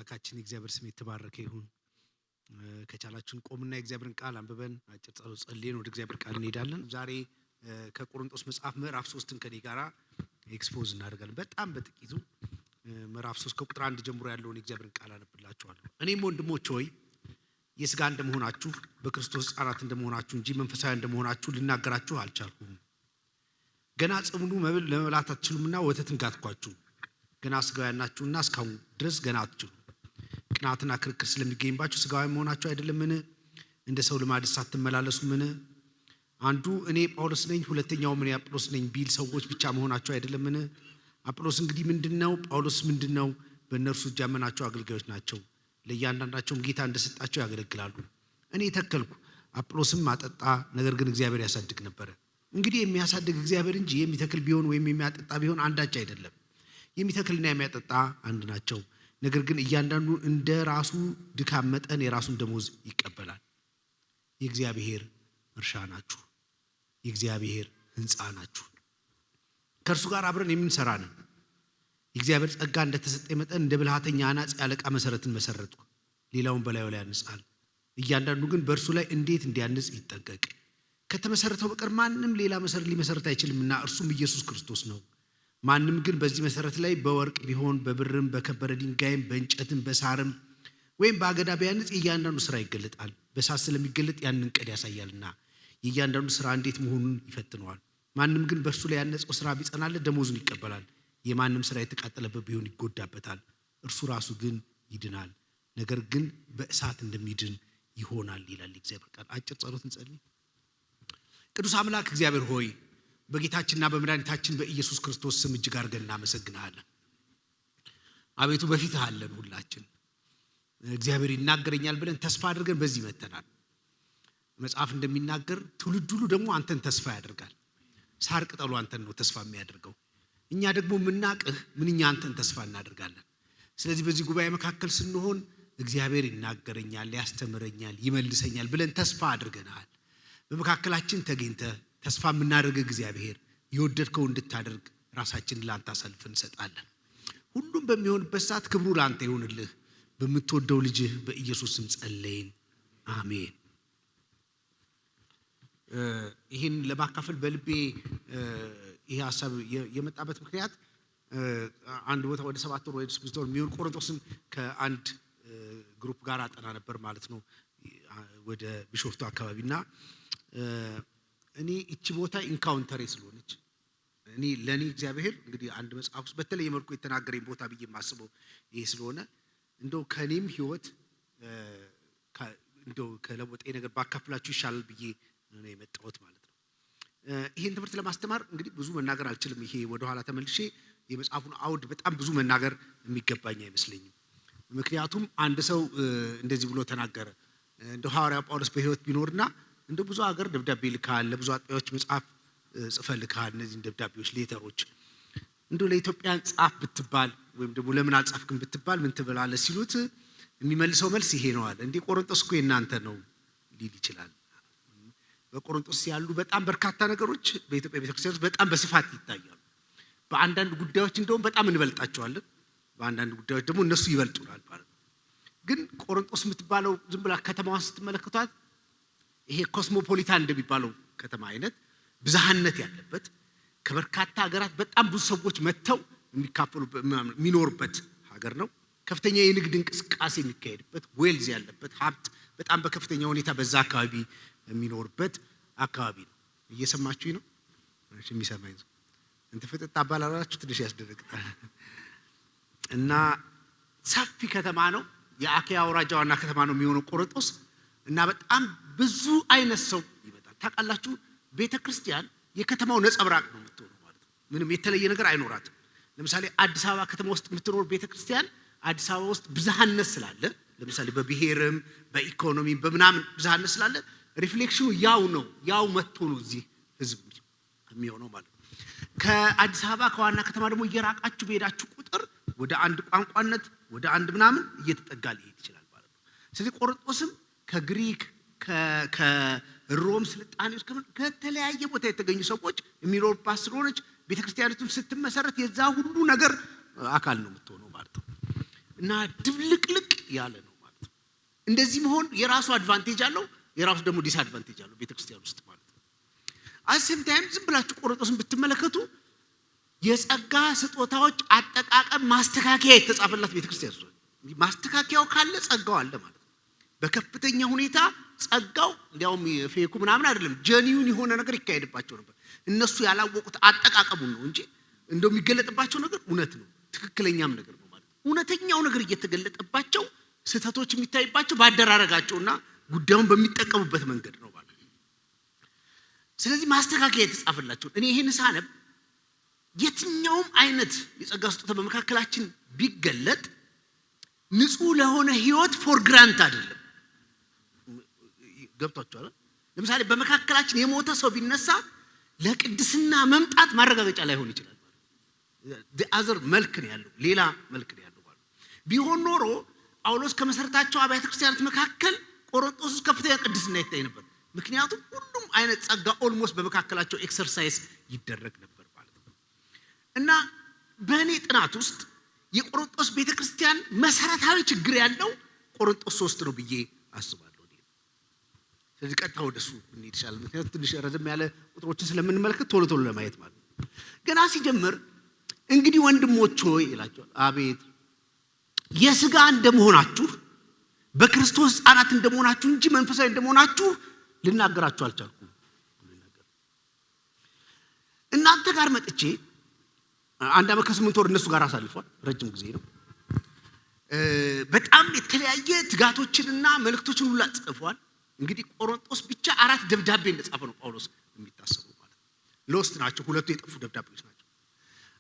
የአምላካችን የእግዚአብሔር ስም የተባረከ ይሁን። ከቻላችሁን ቆምና የእግዚአብሔርን ቃል አንብበን አጭር ጸሎት ጸልየን ወደ እግዚአብሔር ቃል እንሄዳለን። ዛሬ ከቆሮንቶስ መጽሐፍ ምዕራፍ 3ን ከኔ ጋራ ኤክስፖዝ እናደርጋለን። በጣም በጥቂቱ ምዕራፍ 3 ከቁጥር 1 ጀምሮ ያለውን የእግዚአብሔርን ቃል አነብላችኋለሁ። እኔም ወንድሞች ሆይ የሥጋ እንደመሆናችሁ በክርስቶስ ሕፃናት እንደመሆናችሁ እንጂ መንፈሳዊ እንደመሆናችሁ ልናገራችሁ አልቻልኩም። ገና ጽምኑ መብል ለመብላት አትችሉምና ወተትን ጋትኳችሁ። ገና ሥጋውያን ናችሁና እስካሁን ድረስ ገና አትችሉም። ቅናትና ክርክር ስለሚገኝባችሁ ሥጋውያን መሆናችሁ አይደለምን? እንደ ሰው ልማድስ አትመላለሱምን? አንዱ እኔ ጳውሎስ ነኝ፣ ሁለተኛው እኔ አጵሎስ ነኝ ቢል ሰዎች ብቻ መሆናችሁ አይደለምን? አጵሎስ እንግዲህ ምንድነው? ጳውሎስ ምንድነው? በእነርሱ እጅ ያመናቸው አገልጋዮች ናቸው። ለእያንዳንዳቸውም ጌታ እንደሰጣቸው ያገለግላሉ። እኔ ተከልኩ፣ አጵሎስም አጠጣ፣ ነገር ግን እግዚአብሔር ያሳድግ ነበረ። እንግዲህ የሚያሳድግ እግዚአብሔር እንጂ የሚተክል ቢሆን ወይም የሚያጠጣ ቢሆን አንዳች አይደለም። የሚተክልና የሚያጠጣ አንድ ናቸው። ነገር ግን እያንዳንዱ እንደ ራሱ ድካም መጠን የራሱን ደሞዝ ይቀበላል። የእግዚአብሔር እርሻ ናችሁ፣ የእግዚአብሔር ሕንፃ ናችሁ። ከእርሱ ጋር አብረን የምንሰራ ነን። የእግዚአብሔር ጸጋ እንደተሰጠኝ መጠን እንደ ብልሃተኛ አናጺ አለቃ መሰረትን መሰረትኩ፣ ሌላውን በላዩ ላይ ያንጻል። እያንዳንዱ ግን በእርሱ ላይ እንዴት እንዲያንጽ ይጠንቀቅ። ከተመሰረተው በቀር ማንም ሌላ መሰረት ሊመሰረት አይችልምና እርሱም ኢየሱስ ክርስቶስ ነው። ማንም ግን በዚህ መሰረት ላይ በወርቅ ቢሆን በብርም በከበረ ድንጋይም በእንጨትም በሳርም ወይም በአገዳ ቢያንጽ የእያንዳንዱ ስራ ይገለጣል። በእሳት ስለሚገለጥ ያንን ቀድ ያሳያልና የእያንዳንዱ ስራ እንዴት መሆኑን ይፈትነዋል። ማንም ግን በእርሱ ላይ ያነጸው ስራ ቢጸናለት ደሞዙን ይቀበላል። የማንም ስራ የተቃጠለበት ቢሆን ይጎዳበታል። እርሱ ራሱ ግን ይድናል፣ ነገር ግን በእሳት እንደሚድን ይሆናል ይላል እግዚአብሔር ቃል። አጭር ጸሎት እንጸልይ። ቅዱስ አምላክ እግዚአብሔር ሆይ በጌታችንና በመድኃኒታችን በኢየሱስ ክርስቶስ ስም እጅግ አድርገን እናመሰግናለን። አቤቱ በፊትህ አለን። ሁላችን እግዚአብሔር ይናገረኛል ብለን ተስፋ አድርገን በዚህ መተናል። መጽሐፍ እንደሚናገር ትውልድ ሁሉ ደግሞ አንተን ተስፋ ያደርጋል። ሳር ቅጠሉ አንተን ነው ተስፋ የሚያደርገው። እኛ ደግሞ የምናቅህ ምንኛ አንተን ተስፋ እናደርጋለን። ስለዚህ በዚህ ጉባኤ መካከል ስንሆን እግዚአብሔር ይናገረኛል፣ ያስተምረኛል፣ ይመልሰኛል ብለን ተስፋ አድርገናል። በመካከላችን ተገኝተህ ተስፋ የምናደርግ እግዚአብሔር የወደድከው እንድታደርግ ራሳችንን ለአንተ አሳልፈን እንሰጣለን። ሁሉም በሚሆንበት ሰዓት ክብሩ ለአንተ ይሁንልህ። በምትወደው ልጅህ በኢየሱስ ስም ጸለይን፣ አሜን። ይህን ለማካፈል በልቤ ይሄ ሀሳብ የመጣበት ምክንያት አንድ ቦታ ወደ 7 ወር ወይ 6 ወር የሚሆን ቆሮንቶስን ከአንድ ግሩፕ ጋር አጠና ነበር ማለት ነው፣ ወደ ቢሾፍቱ አካባቢና እኔ እቺ ቦታ ኢንካውንተር ስለሆነች እኔ ለኔ እግዚአብሔር እንግዲህ አንድ መጽሐፍ ውስጥ በተለየ መልኩ የተናገረኝ ቦታ ብዬ የማስበው ይሄ ስለሆነ እንደው ከኔም ህይወት እንደው ከለወጠኝ ነገር ባካፍላችሁ ይሻላል ብዬ ነው የመጣሁት ማለት ነው። ይሄን ትምህርት ለማስተማር እንግዲህ ብዙ መናገር አልችልም። ይሄ ወደ ኋላ ተመልሼ የመጽሐፉን አውድ በጣም ብዙ መናገር የሚገባኝ አይመስለኝም። ምክንያቱም አንድ ሰው እንደዚህ ብሎ ተናገረ። እንደው ሐዋርያው ጳውሎስ በህይወት ቢኖርና እንደው ብዙ ሀገር ደብዳቤ ልካል፣ ለብዙ አጥቢያዎች መጽሐፍ ጽፈህ ልካል። እነዚህ ደብዳቤዎች ሌተሮች እንደው ለኢትዮጵያን ጻፍ ብትባል ወይም ደግሞ ለምን አልጻፍክም ብትባል ምን ትበላለህ ሲሉት የሚመልሰው መልስ ይሄ ነው አለ። እንዴ ቆሮንቶስ እኮ የእናንተ ነው ሊል ይችላል። በቆሮንቶስ ያሉ በጣም በርካታ ነገሮች በኢትዮጵያ ቤተክርስቲያን ውስጥ በጣም በስፋት ይታያሉ። በአንዳንድ ጉዳዮች እንደውም በጣም እንበልጣቸዋለን፣ በአንዳንድ ጉዳዮች ደግሞ እነሱ ይበልጡናል ማለት ነው። ግን ቆሮንቶስ የምትባለው ዝም ብላ ከተማዋን ስትመለከቷት ይሄ ኮስሞፖሊታን እንደሚባለው ከተማ አይነት ብዝሃነት ያለበት ከበርካታ ሀገራት በጣም ብዙ ሰዎች መጥተው የሚኖርበት ሀገር ነው። ከፍተኛ የንግድ እንቅስቃሴ የሚካሄድበት፣ ዌልዝ ያለበት፣ ሀብት በጣም በከፍተኛ ሁኔታ በዛ አካባቢ የሚኖርበት አካባቢ ነው። እየሰማችሁኝ ነው? እሺ፣ የሚሰማኝ ነው። እንት ፍጥጥ አባላላችሁ ትንሽ ያስደነግጣል። እና ሰፊ ከተማ ነው። የአኪያ አውራጃ ዋና ከተማ ነው የሚሆነው ቆሮንቶስ። እና በጣም ብዙ አይነት ሰው ይመጣል። ታውቃላችሁ፣ ቤተክርስቲያን የከተማው ነጸብራቅ ነው የምትሆነው ማለት ነው። ምንም የተለየ ነገር አይኖራትም። ለምሳሌ አዲስ አበባ ከተማ ውስጥ የምትኖር ቤተክርስቲያን አዲስ አበባ ውስጥ ብዝሃነት ስላለ፣ ለምሳሌ በብሔርም በኢኮኖሚም በምናምን ብዝሃነት ስላለ ሪፍሌክሽኑ ያው ነው፣ ያው መጥቶ ነው እዚህ ህዝብ የሚሆነው ማለት ነው። ከአዲስ አበባ ከዋና ከተማ ደግሞ እየራቃችሁ በሄዳችሁ ቁጥር ወደ አንድ ቋንቋነት ወደ አንድ ምናምን እየተጠጋ ሊሄድ ይችላል ማለት ነው። ስለዚህ ቆሮንቶስም ከግሪክ ከሮም ስልጣኔ ውስጥ ከተለያየ ቦታ የተገኙ ሰዎች የሚኖርባት ስለሆነች ቤተክርስቲያኒቱን ስትመሰረት የዛ ሁሉ ነገር አካል ነው የምትሆነው ማለት ነው። እና ድብልቅልቅ ያለ ነው ማለት ነው። እንደዚህ መሆን የራሱ አድቫንቴጅ አለው፣ የራሱ ደግሞ ዲስአድቫንቴጅ አለው ቤተክርስቲያን ውስጥ ማለት ነው። አሰም ታይም ዝም ብላችሁ ቆሮንቶስን ብትመለከቱ የጸጋ ስጦታዎች አጠቃቀም ማስተካከያ የተጻፈላት ቤተክርስቲያን ነው። ማስተካከያው ካለ ጸጋው አለ ማለት ነው። በከፍተኛ ሁኔታ ጸጋው እንዲያውም ፌኩ ምናምን አይደለም፣ ጀኒዩን የሆነ ነገር ይካሄድባቸው ነበር። እነሱ ያላወቁት አጠቃቀሙ ነው እንጂ እንደው የሚገለጥባቸው ነገር እውነት ነው፣ ትክክለኛም ነገር ነው ማለት ነው። እውነተኛው ነገር እየተገለጠባቸው ስህተቶች የሚታይባቸው ባደራረጋቸውና ጉዳዩን በሚጠቀሙበት መንገድ ነው ማለት ነው። ስለዚህ ማስተካከያ የተጻፈላቸው እኔ ይሄን ሳነብ የትኛውም አይነት የጸጋ ስጦታ በመካከላችን ቢገለጥ ንጹህ ለሆነ ህይወት ፎር ግራንት አይደለም። ገብቷችኋል? ለምሳሌ በመካከላችን የሞተ ሰው ቢነሳ ለቅድስና መምጣት ማረጋገጫ ላይሆን ይችላል ማለት አዘር መልክ ነው ያለው፣ ሌላ መልክ ነው ያለው ማለት ቢሆን ኖሮ ጳውሎስ ከመሰረታቸው አብያተ ክርስቲያናት መካከል ቆሮንቶስ ውስጥ ከፍተኛ ቅድስና ይታይ ነበር። ምክንያቱም ሁሉም አይነት ጸጋ ኦልሞስት በመካከላቸው ኤክሰርሳይዝ ይደረግ ነበር ማለት ነው። እና በእኔ ጥናት ውስጥ የቆሮንቶስ ቤተክርስቲያን መሰረታዊ ችግር ያለው ቆሮንቶስ 3 ነው ብዬ አስባለሁ። ስለዚህ ቀጥታ ወደሱ እንሂድ ይችላል። ምክንያቱም ትንሽ ረዘም ያለ ቁጥሮችን ስለምንመለከት ቶሎ ቶሎ ለማየት ማለት ነው። ገና ሲጀምር እንግዲህ ወንድሞች ሆይ ይላቸዋል። አቤት የሥጋ እንደመሆናችሁ በክርስቶስ ሕፃናት እንደመሆናችሁ እንጂ መንፈሳዊ እንደመሆናችሁ ልናገራችሁ አልቻልኩም። እናንተ ጋር መጥቼ 1 ዓመት ከ8 ወር እነሱ ጋር አሳልፏል። ረጅም ጊዜ ነው። በጣም የተለያየ ትጋቶችንና መልእክቶችን ሁሉ ጽፏል። እንግዲህ ቆሮንቶስ ብቻ 4 ደብዳቤ እንደጻፈ ነው ጳውሎስ የሚታሰበው ማለት ነው። ሎስት ናቸው፣ ሁለቱ የጠፉ ደብዳቤዎች ናቸው።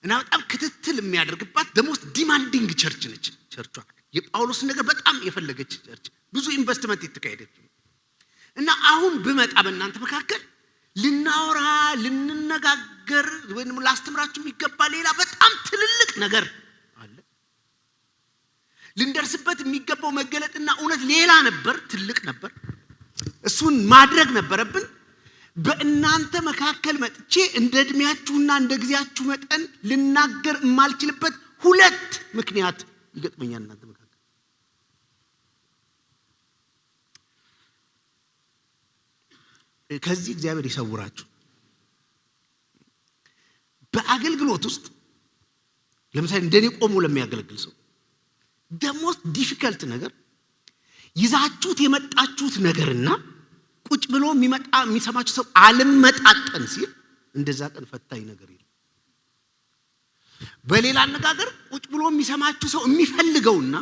እና በጣም ክትትል የሚያደርግባት ደሞስት ዲማንዲንግ ቸርች ነች። ቸርቿ የጳውሎስን ነገር በጣም የፈለገች ቸርች፣ ብዙ ኢንቨስትመንት የተካሄደች እና አሁን ብመጣ በእናንተ መካከል ልናወራ ልንነጋገር ወይንም ላስተምራችሁ የሚገባ ሌላ በጣም ትልልቅ ነገር አለ። ልንደርስበት የሚገባው መገለጥና እውነት ሌላ ነበር፣ ትልቅ ነበር። እሱን ማድረግ ነበረብን። በእናንተ መካከል መጥቼ እንደ እድሜያችሁና እንደ ጊዜያችሁ መጠን ልናገር የማልችልበት 2 ምክንያት ይገጥመኛል እናንተ መካከል። ከዚህ እግዚአብሔር ይሰውራችሁ። በአገልግሎት ውስጥ ለምሳሌ እንደኔ ቆሞ ለሚያገለግል ሰው ደሞስት ዲፊከልት ነገር ይዛችሁት የመጣችሁት ነገርና ቁጭ ብሎ የሚሰማችሁ ሰው አልመጣጠን ሲል እንደዛ ቀን ፈታኝ ነገር የለም። በሌላ አነጋገር ቁጭ ብሎ የሚሰማችሁ ሰው የሚፈልገውና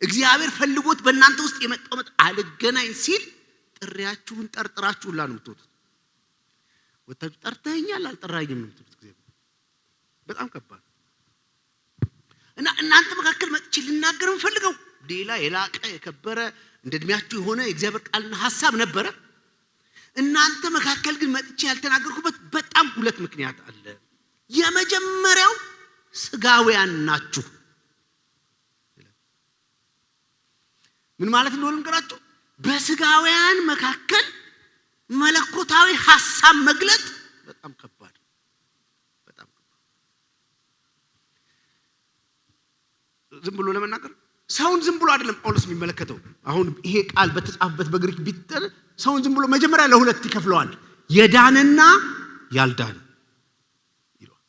እግዚአብሔር ፈልጎት በእናንተ ውስጥ የመጣው አልገናኝ ሲል ጥሪያችሁን ጠርጥራችሁ ሁላ ነው የምትወጡት። ወጣችሁ ጠርተኸኛል አልጠራኸኝም ነው የምትሉት። እግዚአብሔር በጣም ከባድ እና እናንተ መካከል መጥቼ ልናገር የምፈልገው ሌላ የላቀ የከበረ እንደ እድሜያችሁ የሆነ የእግዚአብሔር ቃልና ሐሳብ ነበረ። እናንተ መካከል ግን መጥቼ ያልተናገርኩበት በጣም 2 ምክንያት አለ። የመጀመሪያው ስጋውያን ናችሁ። ምን ማለት እንደሆነ ልንገራችሁ። በስጋውያን መካከል መለኮታዊ ሐሳብ መግለጥ በጣም ከባድ በጣም ዝም ብሎ ለመናገር ሰውን ዝም ብሎ አይደለም ጳውሎስ የሚመለከተው። አሁን ይሄ ቃል በተጻፈበት በግሪክ ቢጠር ሰውን ዝም ብሎ መጀመሪያ ለ2 ይከፍለዋል፣ የዳነና ያልዳነ ይሏል።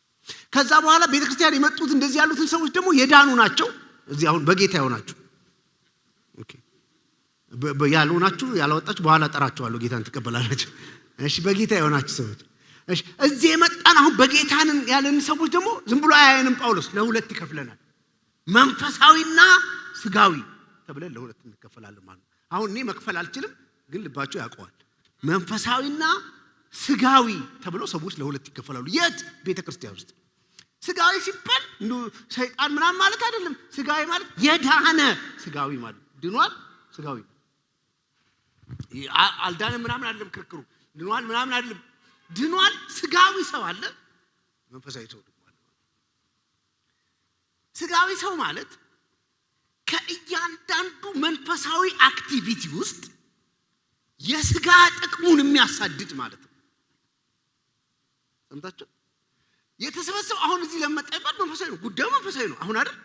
ከዛ በኋላ ቤተክርስቲያን የመጡት እንደዚህ ያሉትን ሰዎች ደግሞ የዳኑ ናቸው። እዚህ አሁን በጌታ ያሆናችሁ ኦኬ፣ ያልሆናችሁ ያላወጣችሁ በኋላ ጠራችኋለሁ፣ ጌታን ተቀበላላችሁ። እሺ፣ በጌታ ያሆናችሁ ሰዎች እሺ። እዚህ የመጣን አሁን በጌታን ያለን ሰዎች ደግሞ ዝም ብሎ አያየንም ጳውሎስ፣ ለ2 ይከፍለናል። መንፈሳዊና ስጋዊ ተብለን ለ2 እንከፈላለን ማለት ነው። አሁን እኔ መክፈል አልችልም፣ ግን ልባቸው ያውቀዋል። መንፈሳዊና ስጋዊ ተብለው ሰዎች ለ2 ይከፈላሉ። የት? ቤተክርስቲያን ውስጥ። ስጋዊ ሲባል እንዱ ሰይጣን ምናምን ማለት አይደለም። ስጋዊ ማለት የዳነ ስጋዊ ማለት ድኗል። ስጋዊ አልዳነ ምናምን አይደለም ክርክሩ። ድኗል ምናምን አይደለም። ድኗል ስጋዊ ሰው አለ፣ መንፈሳዊ ሰው ደግሞ አለ። ስጋዊ ሰው ማለት ከእያንዳንዱ መንፈሳዊ አክቲቪቲ ውስጥ የስጋ ጥቅሙን የሚያሳድድ ማለት ነው። ሰምታችሁ? የተሰበሰበው አሁን እዚህ ለመጣ ይባል መንፈሳዊ ነው፣ ጉዳዩ መንፈሳዊ ነው። አሁን አይደል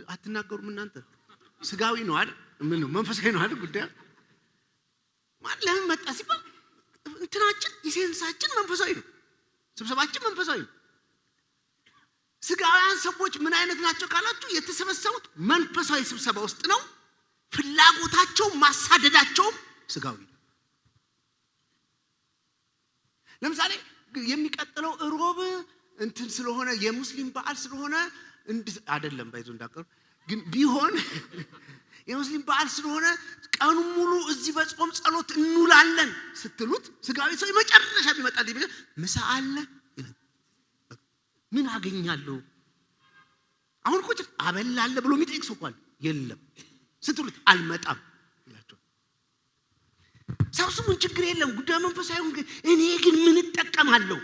አትናገሩም እናንተ? ስጋዊ ነው አይደል? ምን ነው መንፈሳዊ ነው አይደል ጉዳይ? ለምን መጣ ሲባል እንትናችን ኢሴንሳችን መንፈሳዊ ነው። ስብሰባችን መንፈሳዊ ነው። ስጋውያን ሰዎች ምን አይነት ናቸው ካላችሁ የተሰበሰቡት መንፈሳዊ ስብሰባ ውስጥ ነው። ፍላጎታቸው ማሳደዳቸው ስጋዊ ነው። ለምሳሌ የሚቀጥለው ሮብ እንትን ስለሆነ የሙስሊም በዓል ስለሆነ አይደለም ባይዞ እንዳቀር ግን ቢሆን የሙስሊም በዓል ስለሆነ ቀኑ ሙሉ እዚህ በጾም ጸሎት እንውላለን ስትሉት ስጋዊ ሰው መጨረሻ ቢመጣል ይበል ምሳ አለ ምን አገኛለሁ አሁን እኮ አበላለ ብሎ የሚጠይቅ ሰው እንኳን የለም ስትሉት አልመጣም ይላችሁ። ሰውስሙን ችግር የለም ጉዳይ መንፈሳዊ እኔ ግን ምን እጠቀማለሁ?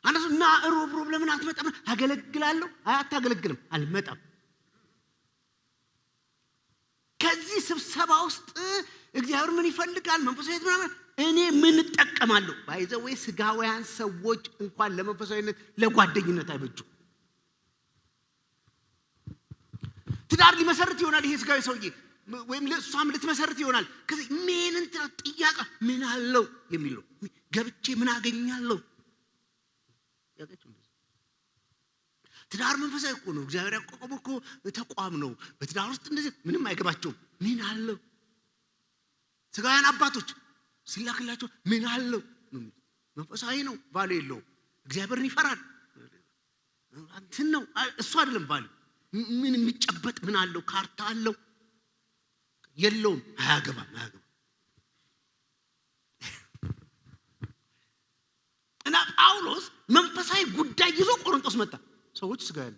አነሱና ሮብ ለምን አትመጣም? አገለግላለሁ። አታገለግልም? አልመጣም። ከዚህ ስብሰባ ውስጥ እግዚአብሔር ምን ይፈልጋል? መንፈሳዊነት ምናምን እኔ ምን እጠቀማለሁ? ባይዘው ስጋውያን ሰዎች እንኳን ለመንፈሳዊነት ለጓደኝነት አይበጁ። ትዳር ሊመሰርት ይሆናል ይሄ ስጋዊ ሰውዬ ወይም ለሷም ልትመሰርት ይሆናል። ከዚህ ምን እንት ጥያቄ ምን አለው የሚለው ገብቼ ምን አገኛለሁ? ያቀጭ ትዳር መንፈሳዊ እኮ ነው። እግዚአብሔር ያቋቋመው እኮ ተቋም ነው። በትዳር ውስጥ እንደዚህ ምንም አይገባቸውም። ምን አለው? ስጋውያን አባቶች ሲላክላቸው ምን አለው? መንፈሳዊ ነው ባሉ የለው እግዚአብሔርን ይፈራል እንትን ነው እሱ አይደለም ባሉ ምን የሚጨበጥ ምን አለው? ካርታ አለው የለውም? አያገባም። እና ጳውሎስ መንፈሳዊ ጉዳይ ይዞ ቆሮንቶስ መጣ። ሰዎች ስጋውያን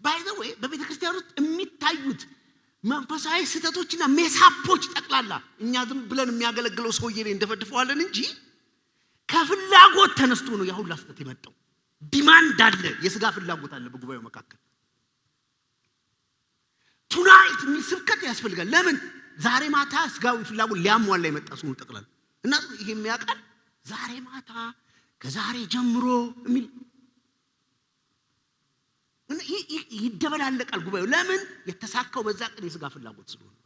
ባይ ዘ ወይ በቤተ ክርስቲያን ውስጥ የሚታዩት መንፈሳዊ ስተቶችና ሜሳፖች ጠቅላላ እኛ ዝም ብለን የሚያገለግለው ሰውዬ ላይ እንደፈድፈዋለን እንጂ ከፍላጎት ተነስቶ ነው ያሁን ላስተት የመጣው። ዲማንድ አለ፣ የስጋ ፍላጎት አለ በጉባኤው መካከል። ቱናይት የሚል ስብከት ያስፈልጋል። ለምን? ዛሬ ማታ ስጋዊ ፍላጎት ሊያሟላ የመጣ ሰው ጠቅላላ እና ይሄ የሚያውቃል ዛሬ ማታ ከዛሬ ጀምሮ የሚል እና ይደበላለቃል ጉባኤው። ለምን? የተሳካው በዛ ቀን የስጋ ፍላጎት ስለሆነ።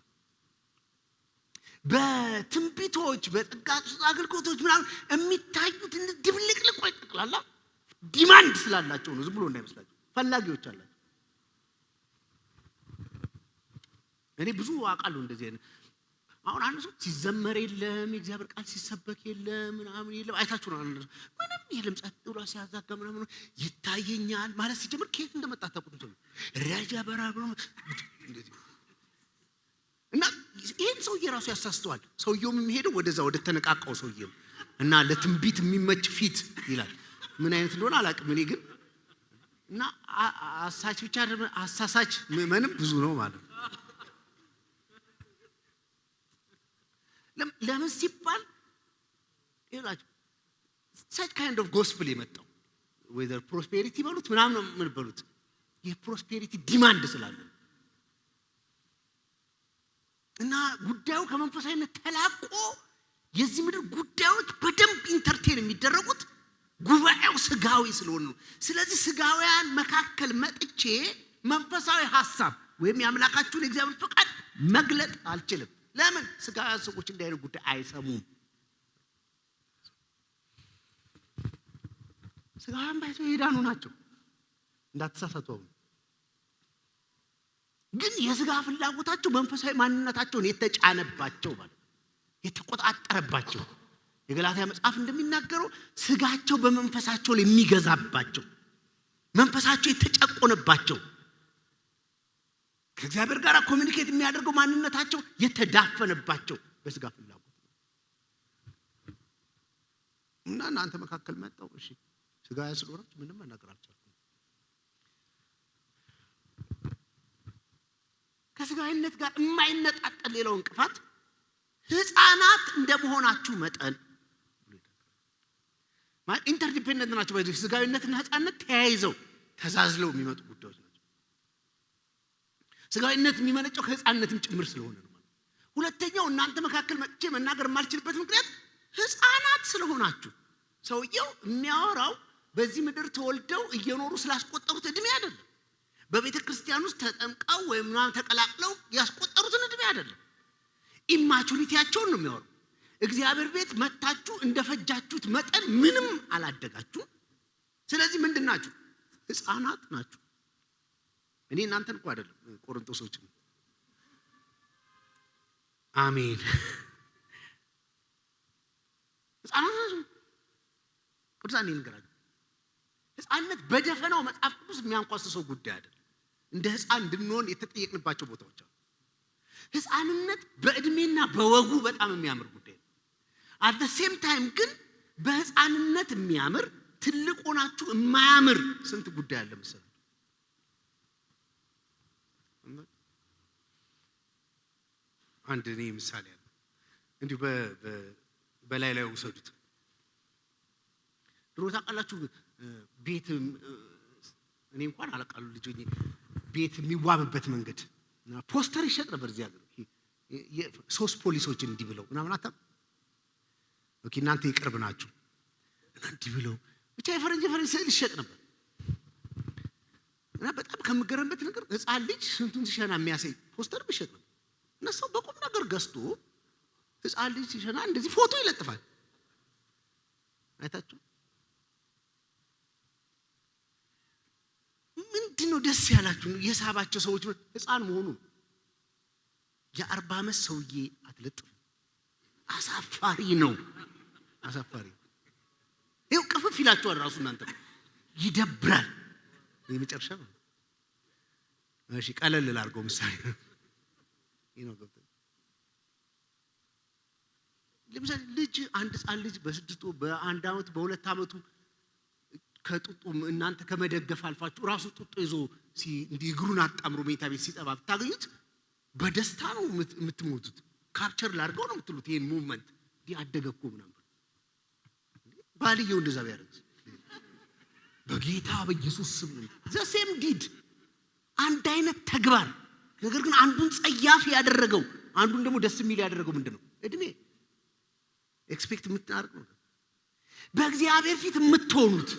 በትንቢቶች በጸጋ አገልግሎቶች ምናምን የሚታዩት ድብልቅልቅ ወይ ጠቅላላ ዲማንድ ስላላቸው ነው። ዝም ብሎ እንዳይመስላችሁ ፈላጊዎች አላቸው። እኔ ብዙ አውቃለሁ እንደዚህ አይነት አሁን አንድ ሰው ሲዘመር የለም የእግዚአብሔር ቃል ሲሰበክ የለም ምናምን የለም አይታችሁ ነው አንድ ምንም የለም ጸጥ ብሎ ሲያዛጋ ምናምን ይታየኛል ማለት ሲጀምር ከየት እንደመጣ ታውቁት ነው ረጃ በራብሮ እንደዚህ እና ይሄን ሰው የራሱ ያሳስተዋል። ሰውየውም የሚሄደው ወደዛ ወደ ተነቃቃው ሰውየው እና ለትንቢት የሚመች ፊት ይላል። ምን አይነት እንደሆነ አላውቅም እኔ ግን እና አሳች ብቻ አሳሳች ምንም ብዙ ነው ማለት ነው። ለምን ሲባል ይላችሁ such kind of gospel የመጣው whether prosperity በሉት ምናምን ምን በሉት የፕሮስፔሪቲ ዲማንድ ስላለ እና ጉዳዩ ከመንፈሳዊነት ተላቆ የዚህ ምድር ጉዳዮች በደንብ ኢንተርቴን የሚደረጉት ጉባኤው ስጋዊ ስለሆነ ነው። ስለዚህ ስጋውያን መካከል መጥቼ መንፈሳዊ ሐሳብ ወይም ያምላካችሁን የእግዚአብሔር ፈቃድ መግለጥ አልችልም። ለምን? ስጋውያን ሰዎች እንዲህ አይነት ጉዳይ አይሰሙም። ስጋውያን ባይሰው ይዳኑ ናቸው እንዳትሳሳቱ። ግን የስጋ ፍላጎታቸው መንፈሳዊ ማንነታቸውን የተጫነባቸው ማለት የተቆጣጠረባቸው የገላትያ መጽሐፍ እንደሚናገረው ስጋቸው በመንፈሳቸው ላይ የሚገዛባቸው መንፈሳቸው የተጨቆነባቸው ከእግዚአብሔር ጋር ኮሙኒኬት የሚያደርገው ማንነታቸው የተዳፈነባቸው በስጋ ፍላጎት እና እናንተ መካከል መጣው እሺ ስጋያ ስለሆናችሁ ምንም መናገር አልቻልኩም። ከስጋዊነት ጋር የማይነጣጠል ሌላው እንቅፋት ህፃናት እንደመሆናችሁ መጠን ማለት ኢንተርዲፔንደንት ናቸው። በዚህ ስጋዊነትና ህፃንነት ተያይዘው ተዛዝለው የሚመጡ ጉዳዮች ናቸው። ስጋዊነት የሚመነጨው ከህፃንነትም ጭምር ስለሆነ ነው ማለት። ሁለተኛው እናንተ መካከል መጥቼ መናገር የማልችልበት ምክንያት ህፃናት ስለሆናችሁ። ሰውየው የሚያወራው በዚህ ምድር ተወልደው እየኖሩ ስላስቆጠሩት እድሜ አይደለም። በቤተ ክርስቲያን ውስጥ ተጠምቀው ወይም ተቀላቅለው ያስቆጠሩትን እድሜ አይደለም። ኢማቹሪቲያቸውን ነው የሚያወራው። እግዚአብሔር ቤት መታችሁ እንደፈጃችሁት መጠን ምንም አላደጋችሁ። ስለዚህ ምንድናችሁ? ሕፃናት ናችሁ። እኔ እናንተን እኮ አይደለም ቆሮንቶሶች። አሜን። ሕፃናት ናችሁ። ቅዱሳን ይንገራሉ። ሕፃንነት በደፈናው መጽሐፍ ቅዱስ የሚያንኳስሰው ጉዳይ አይደለም። እንደ ሕፃን እንድንሆን የተጠየቅንባቸው ቦታዎች አሉ። ሕፃንነት በእድሜና በወጉ በጣም የሚያምር ጉዳይ ነው። አት ዘ ሴም ታይም ግን በሕፃንነት የሚያምር ትልቅ ሆናችሁ የማያምር ስንት ጉዳይ አለ መሰለኝ። አንድ እኔ ምሳሌ አለ እንዲሁ በላይ ወሰዱት። ድሮ ታውቃላችሁ ቤት እኔ እንኳን አላውቃለሁ ልጅ ሆኜ ቤት የሚዋብበት መንገድ ፖስተር ይሸጥ ነበር እዚህ ሀገር። ሶስት ፖሊሶች እንዲህ ብለው ምናምን አታ ኦኬ እናንተ ይቅርብ ናችሁ እንዲህ ብለው ብቻ የፈረንጅ ስዕል ይሸጥ ነበር። እና በጣም ከምገረምበት ነገር ሕፃን ልጅ ስንቱን ሲሸና የሚያሳይ ፖስተር ይሸጥ ነበር። እና ሰው በቁም ነገር ገዝቶ ሕፃን ልጅ ሲሸና እንደዚህ ፎቶ ይለጥፋል። አይታችሁ ምንድነው ደስ ያላችሁ? የሳባቸው ሰዎች ሕፃን መሆኑ። የ40 ዓመት ሰውዬ አትለጥፉ። አሳፋሪ ነው፣ አሳፋሪ። ይኸው ቅፍፍ ይላችኋል ራሱ እናንተ ይደብራል። የመጨረሻ ነው። እሺ ቀለል ላድርገው ምሳሌ ይሄ ነው ገብቶ ለምሳሌ ልጅ አንድ ሕፃን ልጅ በ6 በ1 ዓመቱ በ2 ዓመቱ ከጡጡ እናንተ ከመደገፍ አልፋችሁ ራሱ ጡጡ ይዞ እንዲህ እግሩን አጣምሮ ሜታ ቤት ሲጠባ ብታገኙት በደስታ ነው የምትሞቱት። ካፕቸር ላድርገው ነው የምትሉት ይሄን ሙቭመንት። ያደገኩ ምናምን ባልየው እንደዛ ቢያደርግ በጌታ በኢየሱስ ስም ዘ ሴም ዲድ አንድ አይነት ተግባር። ነገር ግን አንዱን ጸያፍ ያደረገው አንዱን ደግሞ ደስ የሚል ያደረገው ምንድነው? እድሜ ኤክስፔክት የምታደርገው በእግዚአብሔር ፊት የምትሆኑት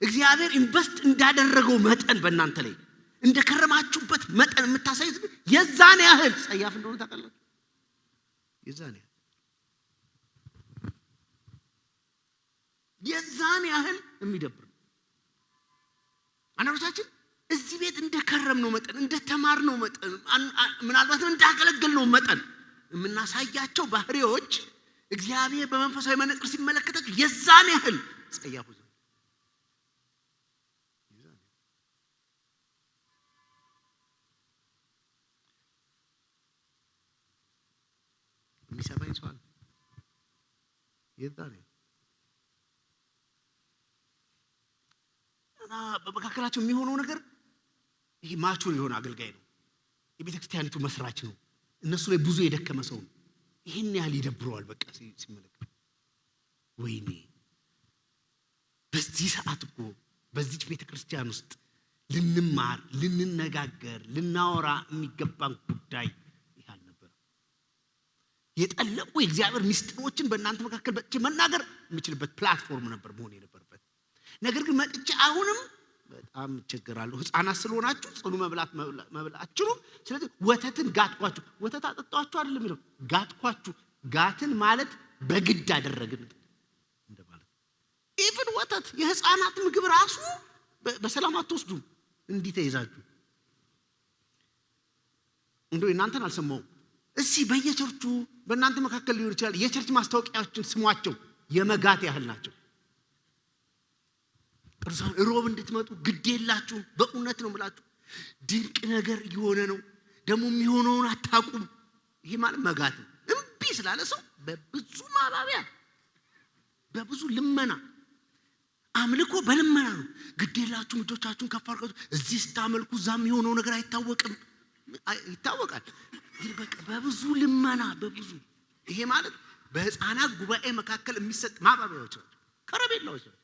እግዚአብሔር ኢንቨስት እንዳደረገው መጠን በእናንተ ላይ እንደከረማችሁበት መጠን የምታሳዩት የዛን ያህል ጸያፍ እንደሆነ ታውቃላችሁ። የዛን ያህል የሚደብር አንዳንዶቻችን እዚህ ቤት እንደከረምነው መጠን እንደተማርነው መጠን ምናልባት እንዳገለገልነው መጠን የምናሳያቸው ባህሪዎች እግዚአብሔር በመንፈሳዊ መነጽር ሲመለከታቸው የዛን ያህል ጸያፎች። የሚሰማኝ ሰው አለ? የዛን እና በመካከላቸው የሚሆነው ነገር ይሄ ማቹር የሆነ አገልጋይ ነው። የቤተ ክርስቲያኒቱ መስራች ነው። እነሱ ላይ ብዙ የደከመ ሰው ነው። ይሄን ያህል ይደብረዋል። በቃ ሲመለከት ወይኔ በዚህ ሰዓት እኮ በዚህ ቤተ ክርስቲያን ውስጥ ልንማር፣ ልንነጋገር፣ ልናወራ የሚገባን ጉዳይ ይሄ አልነበረ። የጠለቁ የእግዚአብሔር ምስጢሮችን በእናንተ መካከል በእጄ መናገር የምችልበት ፕላትፎርም ነበር መሆን የነበረበት። ነገር ግን መጥቼ አሁንም በጣም ቸገራለሁ። ሕፃናት ስለሆናችሁ ጽኑ መብላችሁ። ስለዚህ ወተትን ጋትኳችሁ። ወተት አጠጣችሁ አይደለም የሚለው ጋትኳችሁ። ጋትን ማለት በግድ አደረግን እንደማለት። ኢቭን ወተት የሕፃናት ምግብ ራሱ በሰላም አትወስዱም። እንዲህ ተይዛችሁ እንደው እናንተን አልሰማሁም። እስቲ በየቸርቹ በእናንተ መካከል ሊሆን ይችላል የቸርች ማስታወቂያዎችን ስሟቸው የመጋት ያህል ናቸው። ቅዱሳን ሮብ እንድትመጡ ግድ የላችሁም። በእውነት ነው የምላችሁ። ድንቅ ነገር እየሆነ ነው፣ ደግሞ የሚሆነውን አታውቁም። ይሄ ማለት መጋት ነው። እምቢ ስላለ ሰው በብዙ ማባቢያ በብዙ ልመና አምልኮ በልመና ነው። ግድ የላችሁም እጆቻችሁን ከፍ አድርጋችሁ እዚህ ስታመልኩ እዛ የሚሆነው ነገር አይታወቅም። ይታወቃል ግን በቃ በብዙ ልመና በብዙ ይሄ ማለት በሕፃናት ጉባኤ መካከል የሚሰጥ ማባቢያዎች ናቸው፣ ከረቤላዎች ናቸው።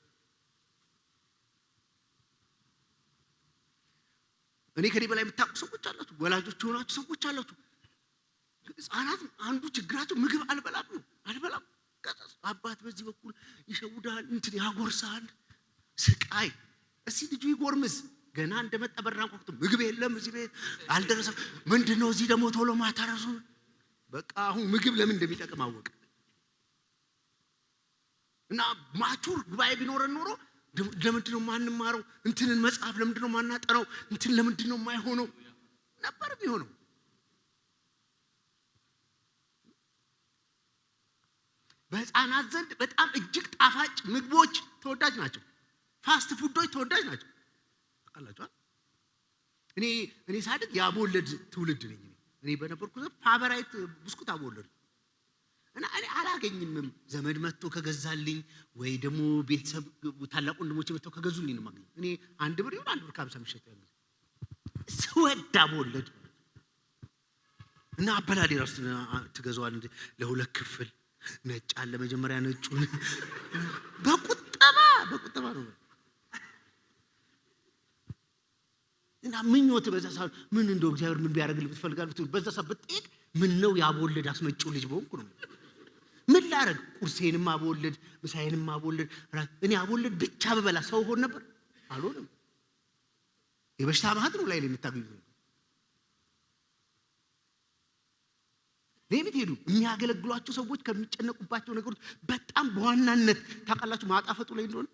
እኔ ከኔ በላይ የምታውቁ ሰዎች አላችሁ፣ ወላጆች የሆናችሁ ሰዎች አላችሁ። ሕፃናት አንዱ ችግራቸው ምግብ አልበላም ነው። አልበላም አባት በዚህ በኩል ይሸውዳል፣ እንትን ያጎርሳል። ስቃይ። እስቲ ልጁ ይጎርምስ ገና እንደመጣ በራን ቆቅቶ ምግብ የለም እዚህ ቤት አልደረሰም። ምንድነው እዚህ ደግሞ ቶሎ ማታረሱ? በቃ አሁን ምግብ ለምን እንደሚጠቅም አወቀ። እና ማቹር ጉባኤ ቢኖረን ኖሮ ለምንድነው ማንማረው እንትንን መጽሐፍ ለምንድነው ማናጠናው እንትን ለምንድነው የማይሆነው ነበር ቢሆነው። በህፃናት ዘንድ በጣም እጅግ ጣፋጭ ምግቦች ተወዳጅ ናቸው። ፋስት ፉዶች ተወዳጅ ናቸው። ታውቃላችሁ እኔ ሳድግ ያቦለድ ትውልድ ነኝ። እኔ በነበርኩት ፋቨራይት ብስኩት አቦለድ እና እኔ አላገኝም። ዘመድ መጥቶ ከገዛልኝ ወይ ደግሞ ቤተሰብ ታላቅ ወንድሞች መጥቶ ከገዙልኝ ነው ማግኘት። እኔ አንድ ብር ይሁን አንድ ብር ከ50 የሚሸጥ ያለ ስወዳ አቦለድ እና አበላዴ ራስ ትገዛዋል እንደ ለሁለት ክፍል ነጭ አለ መጀመሪያ ነጩን በቁጠባ ነው። እና ምኞት በዛ ሰዓት ምን እንደው እግዚአብሔር ምን ቢያደርግልኝ ትፈልጋለህ? በዛ ሰዓት ብትጠይቅ ምን ነው ያቦለድ አስመጪው ልጅ በሆንኩ ነው። ምን ላደርግ? ቁርሴንም አቦለድ ምሳዬንም አቦለድ። እኔ አቦለድ ብቻ በበላ ሰው ሆነ ነበር አልሆነም። የበሽታ ማህት ነው ላይ የምታገኙት። ለምን ሄዱ? የሚያገለግሏቸው ሰዎች ከሚጨነቁባቸው ነገሮች በጣም በዋናነት ታውቃላችሁ ማጣፈጡ ላይ እንደሆነ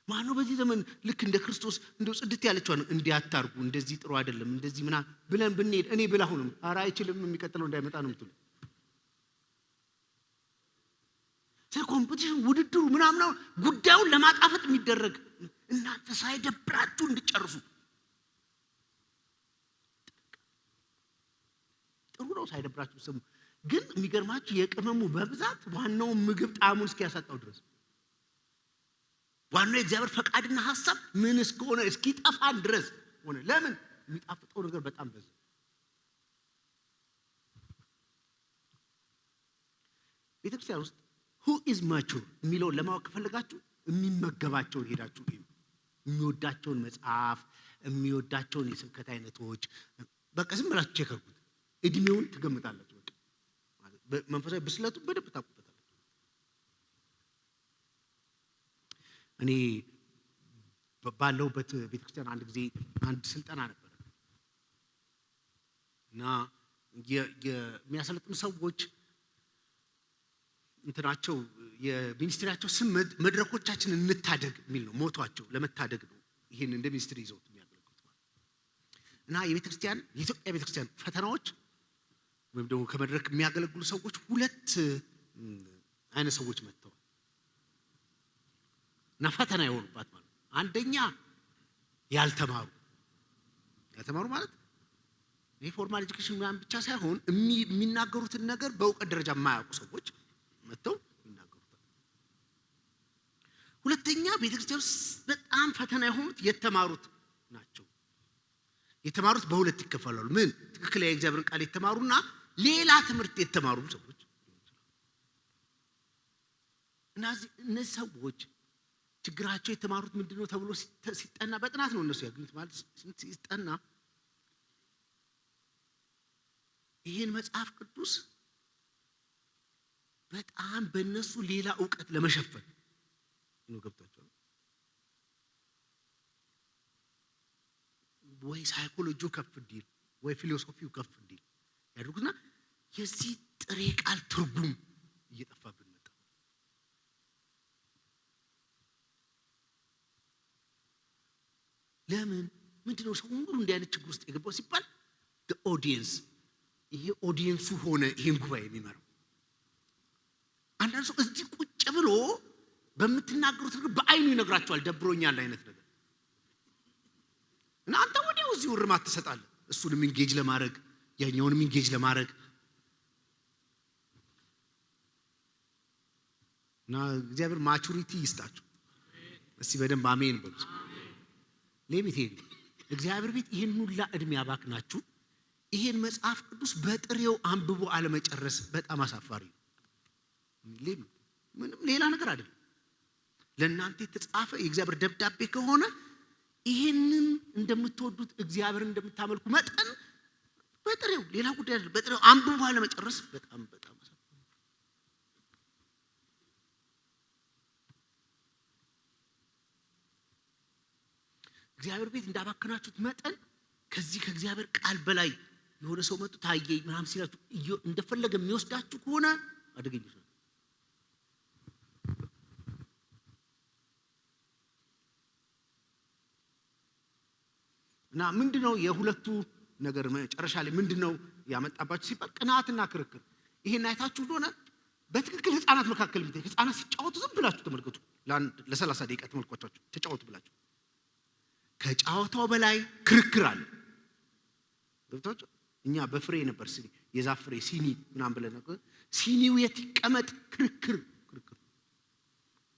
ማነው በዚህ ዘመን ልክ እንደ ክርስቶስ እንደው ጽድት ያለችው እንዲያታርጉ እንደዚህ ጥሩ አይደለም እንደዚህ ምና ብለን ብንሄድ እኔ ብላሁንም ኧረ አይችልም የሚቀጥለው እንዳይመጣ ነው የምትሉ ስለ ኮምፒቲሽን ውድድሩ ምናምን ጉዳዩን ለማጣፈጥ የሚደረግ እናንተ ሳይደብራችሁ እንድጨርሱ ጥሩ ነው። ሳይደብራችሁ ስሙ። ግን የሚገርማችሁ የቅመሙ በብዛት ዋናው ምግብ ጣዕሙን እስኪያሳጣው ድረስ ዋናው የእግዚአብሔር ፈቃድና ሐሳብ ምን እስከሆነ እስኪጠፋን ድረስ ሆነ። ለምን የሚጣፍጠው ነገር በጣም በዛ። ቤተክርስቲያን ውስጥ who is mature የሚለውን ለማወቅ ከፈለጋችሁ የሚመገባቸውን ሄዳችሁ እዩ። የሚወዳቸውን መጽሐፍ የሚወዳቸውን የስብከት አይነቶች በቃ ዝም ብላችሁ ቼክ አድርጉት። እድሜውን ትገምታላችሁ። በቃ መንፈሳዊ ብስለቱ በደንብ ታውቁበታላችሁ። እኔ ባለሁበት ቤተክርስቲያን አንድ ጊዜ አንድ ስልጠና ነበር እና የሚያሰለጥኑ ሰዎች እንትናቸው የሚኒስትሪያቸው ስም መድረኮቻችን እንታደግ የሚል ነው። ሞቷቸው ለመታደግ ነው። ይሄን እንደ ሚኒስትሪ ይዘውት የሚያገለግሉት እና የቤተክርስቲያን የኢትዮጵያ ቤተክርስቲያን ፈተናዎች ወይም ደግሞ ከመድረክ የሚያገለግሉ ሰዎች ሁለት አይነት ሰዎች መጥተዋል እና ፈተና የሆኑባት ማለት አንደኛ ያልተማሩ ማለት ይሄ ፎርማል ኤጁኬሽን ምናምን ብቻ ሳይሆን የሚናገሩትን ነገር በእውቀት ደረጃ የማያውቁ ሰዎች መጥተው ይናገሩታል። ሁለተኛ ቤተክርስቲያን በጣም ፈተና የሆኑት የተማሩት ናቸው። የተማሩት በሁለት ይከፈላሉ። ምን ትክክል የእግዚአብሔርን ቃል የተማሩና ሌላ ትምህርት የተማሩ ሰዎች እና እነዚህ ሰዎች ችግራቸው የተማሩት ምንድነው ተብሎ ሲጠና በጥናት ነው እነሱ ያገኙት ማለት ሲጠና ይሄን መጽሐፍ ቅዱስ በጣም በእነሱ ሌላ ዕውቀት ለመሸፈን ነው ገብቷቸው ወይ ሳይኮሎጂው ከፍ እንዲል ወይ ፊሎሶፊው ከፍ እንዲል ያድርጉና የዚህ ጥሬ ቃል ትርጉም እየጠፋብን መጣ። ለምን ምንድነው ሰው ሁሉ እንዲህ አይነት ችግር ውስጥ የገባው ሲባል the audience ይሄ ኦዲየንሱ ሆነ ይሄን ጉባኤ የሚመራው። አንዳንድ ሰው እዚህ ቁጭ ብሎ በምትናገሩት ነገር በአይኑ ይነግራቸዋል ደብሮኛል አይነት ነገር እና አንተ ወዲያው እዚህ ውርማት ትሰጣለህ እሱንም ኢንጌጅ ለማድረግ ያኛውንም ኢንጌጅ ለማድረግ እና እግዚአብሔር ማቹሪቲ ይስጣችሁ። እስቲ በደንብ አሜን በሉ። ለሚቴን እግዚአብሔር ቤት ይሄን ሁላ እድሜ ያባክናችሁ ይሄን መጽሐፍ ቅዱስ በጥሬው አንብቦ አለመጨረስ በጣም አሳፋሪ ነው። ምንም ሌላ ነገር አይደለም። ለእናንተ የተጻፈ የእግዚአብሔር ደብዳቤ ከሆነ ይሄንን እንደምትወዱት እግዚአብሔር እንደምታመልኩ መጠን በጥሬው ሌላ ጉዳይ አይደለም። በጥሬው አንብቦ አለመጨረስ በጣም እግዚአብሔር ቤት እንዳባከናችሁት መጠን ከዚህ ከእግዚአብሔር ቃል በላይ የሆነ ሰው መጥቶ ታየኝ ምናምን ሲላችሁ እንደፈለገ የሚወስዳችሁ ከሆነ አደገኞች ነው። እና ምንድነው የሁለቱ ነገር መጨረሻ ላይ ምንድነው ያመጣባችሁ ሲባል ቅናትና ክርክር። ይሄን አይታችሁ እንደሆነ በትክክል ህፃናት መካከል ቢታይ ህፃናት ሲጫወቱ ዝም ብላችሁ ተመልከቱ። ለ30 ደቂቃ ተመልከቷቸው ተጫወቱ ብላችሁ ከጫወታው በላይ ክርክር አለ። ገብታችሁ እኛ በፍሬ ነበር ሲኒ የዛፍ ፍሬ ሲኒ ምናምን ብለን ነበር። ሲኒው የት ይቀመጥ ክርክር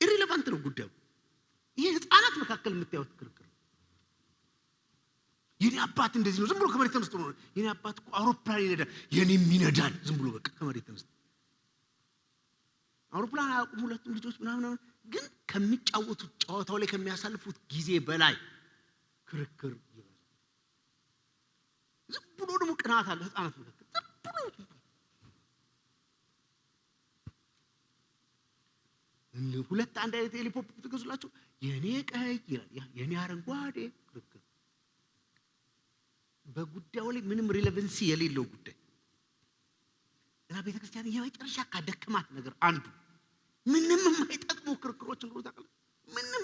ኢሪሌቫንት ነው ጉዳዩ። ይሄ ህፃናት መካከል የምታዩት ክርክር የኔ አባት እንደዚህ ነው ዝም ብሎ ከመሬት ተነስቶ ነው። የኔ አባት እኮ አውሮፕላን ይነዳል የኔም ይነዳል ዝም ብሎ በቃ ከመሬት ተነስቶ አውሮፕላን አያውቁም ሁለቱም ልጆች ምናምን። ግን ከሚጫወቱት ጨዋታው ላይ ከሚያሳልፉት ጊዜ በላይ ክርክር ይበዛል። ዝም ብሎ ደግሞ ቅናት አለ ህፃናት መካከል ዝም ብሎ ሁለት አንድ አይነት ሄሊፖፕ ትገዙላችሁ የኔ ቀይ ይላል የኔ አረንጓዴ ክርክር በጉዳዩ ላይ ምንም ሪሌቫንሲ የሌለው ጉዳይ። እና ቤተክርስቲያን የመጨረሻ ካደከማት ነገር አንዱ ምንም የማይጠቅሙ ክርክሮች እንደሆነ ታውቃለህ። ምንም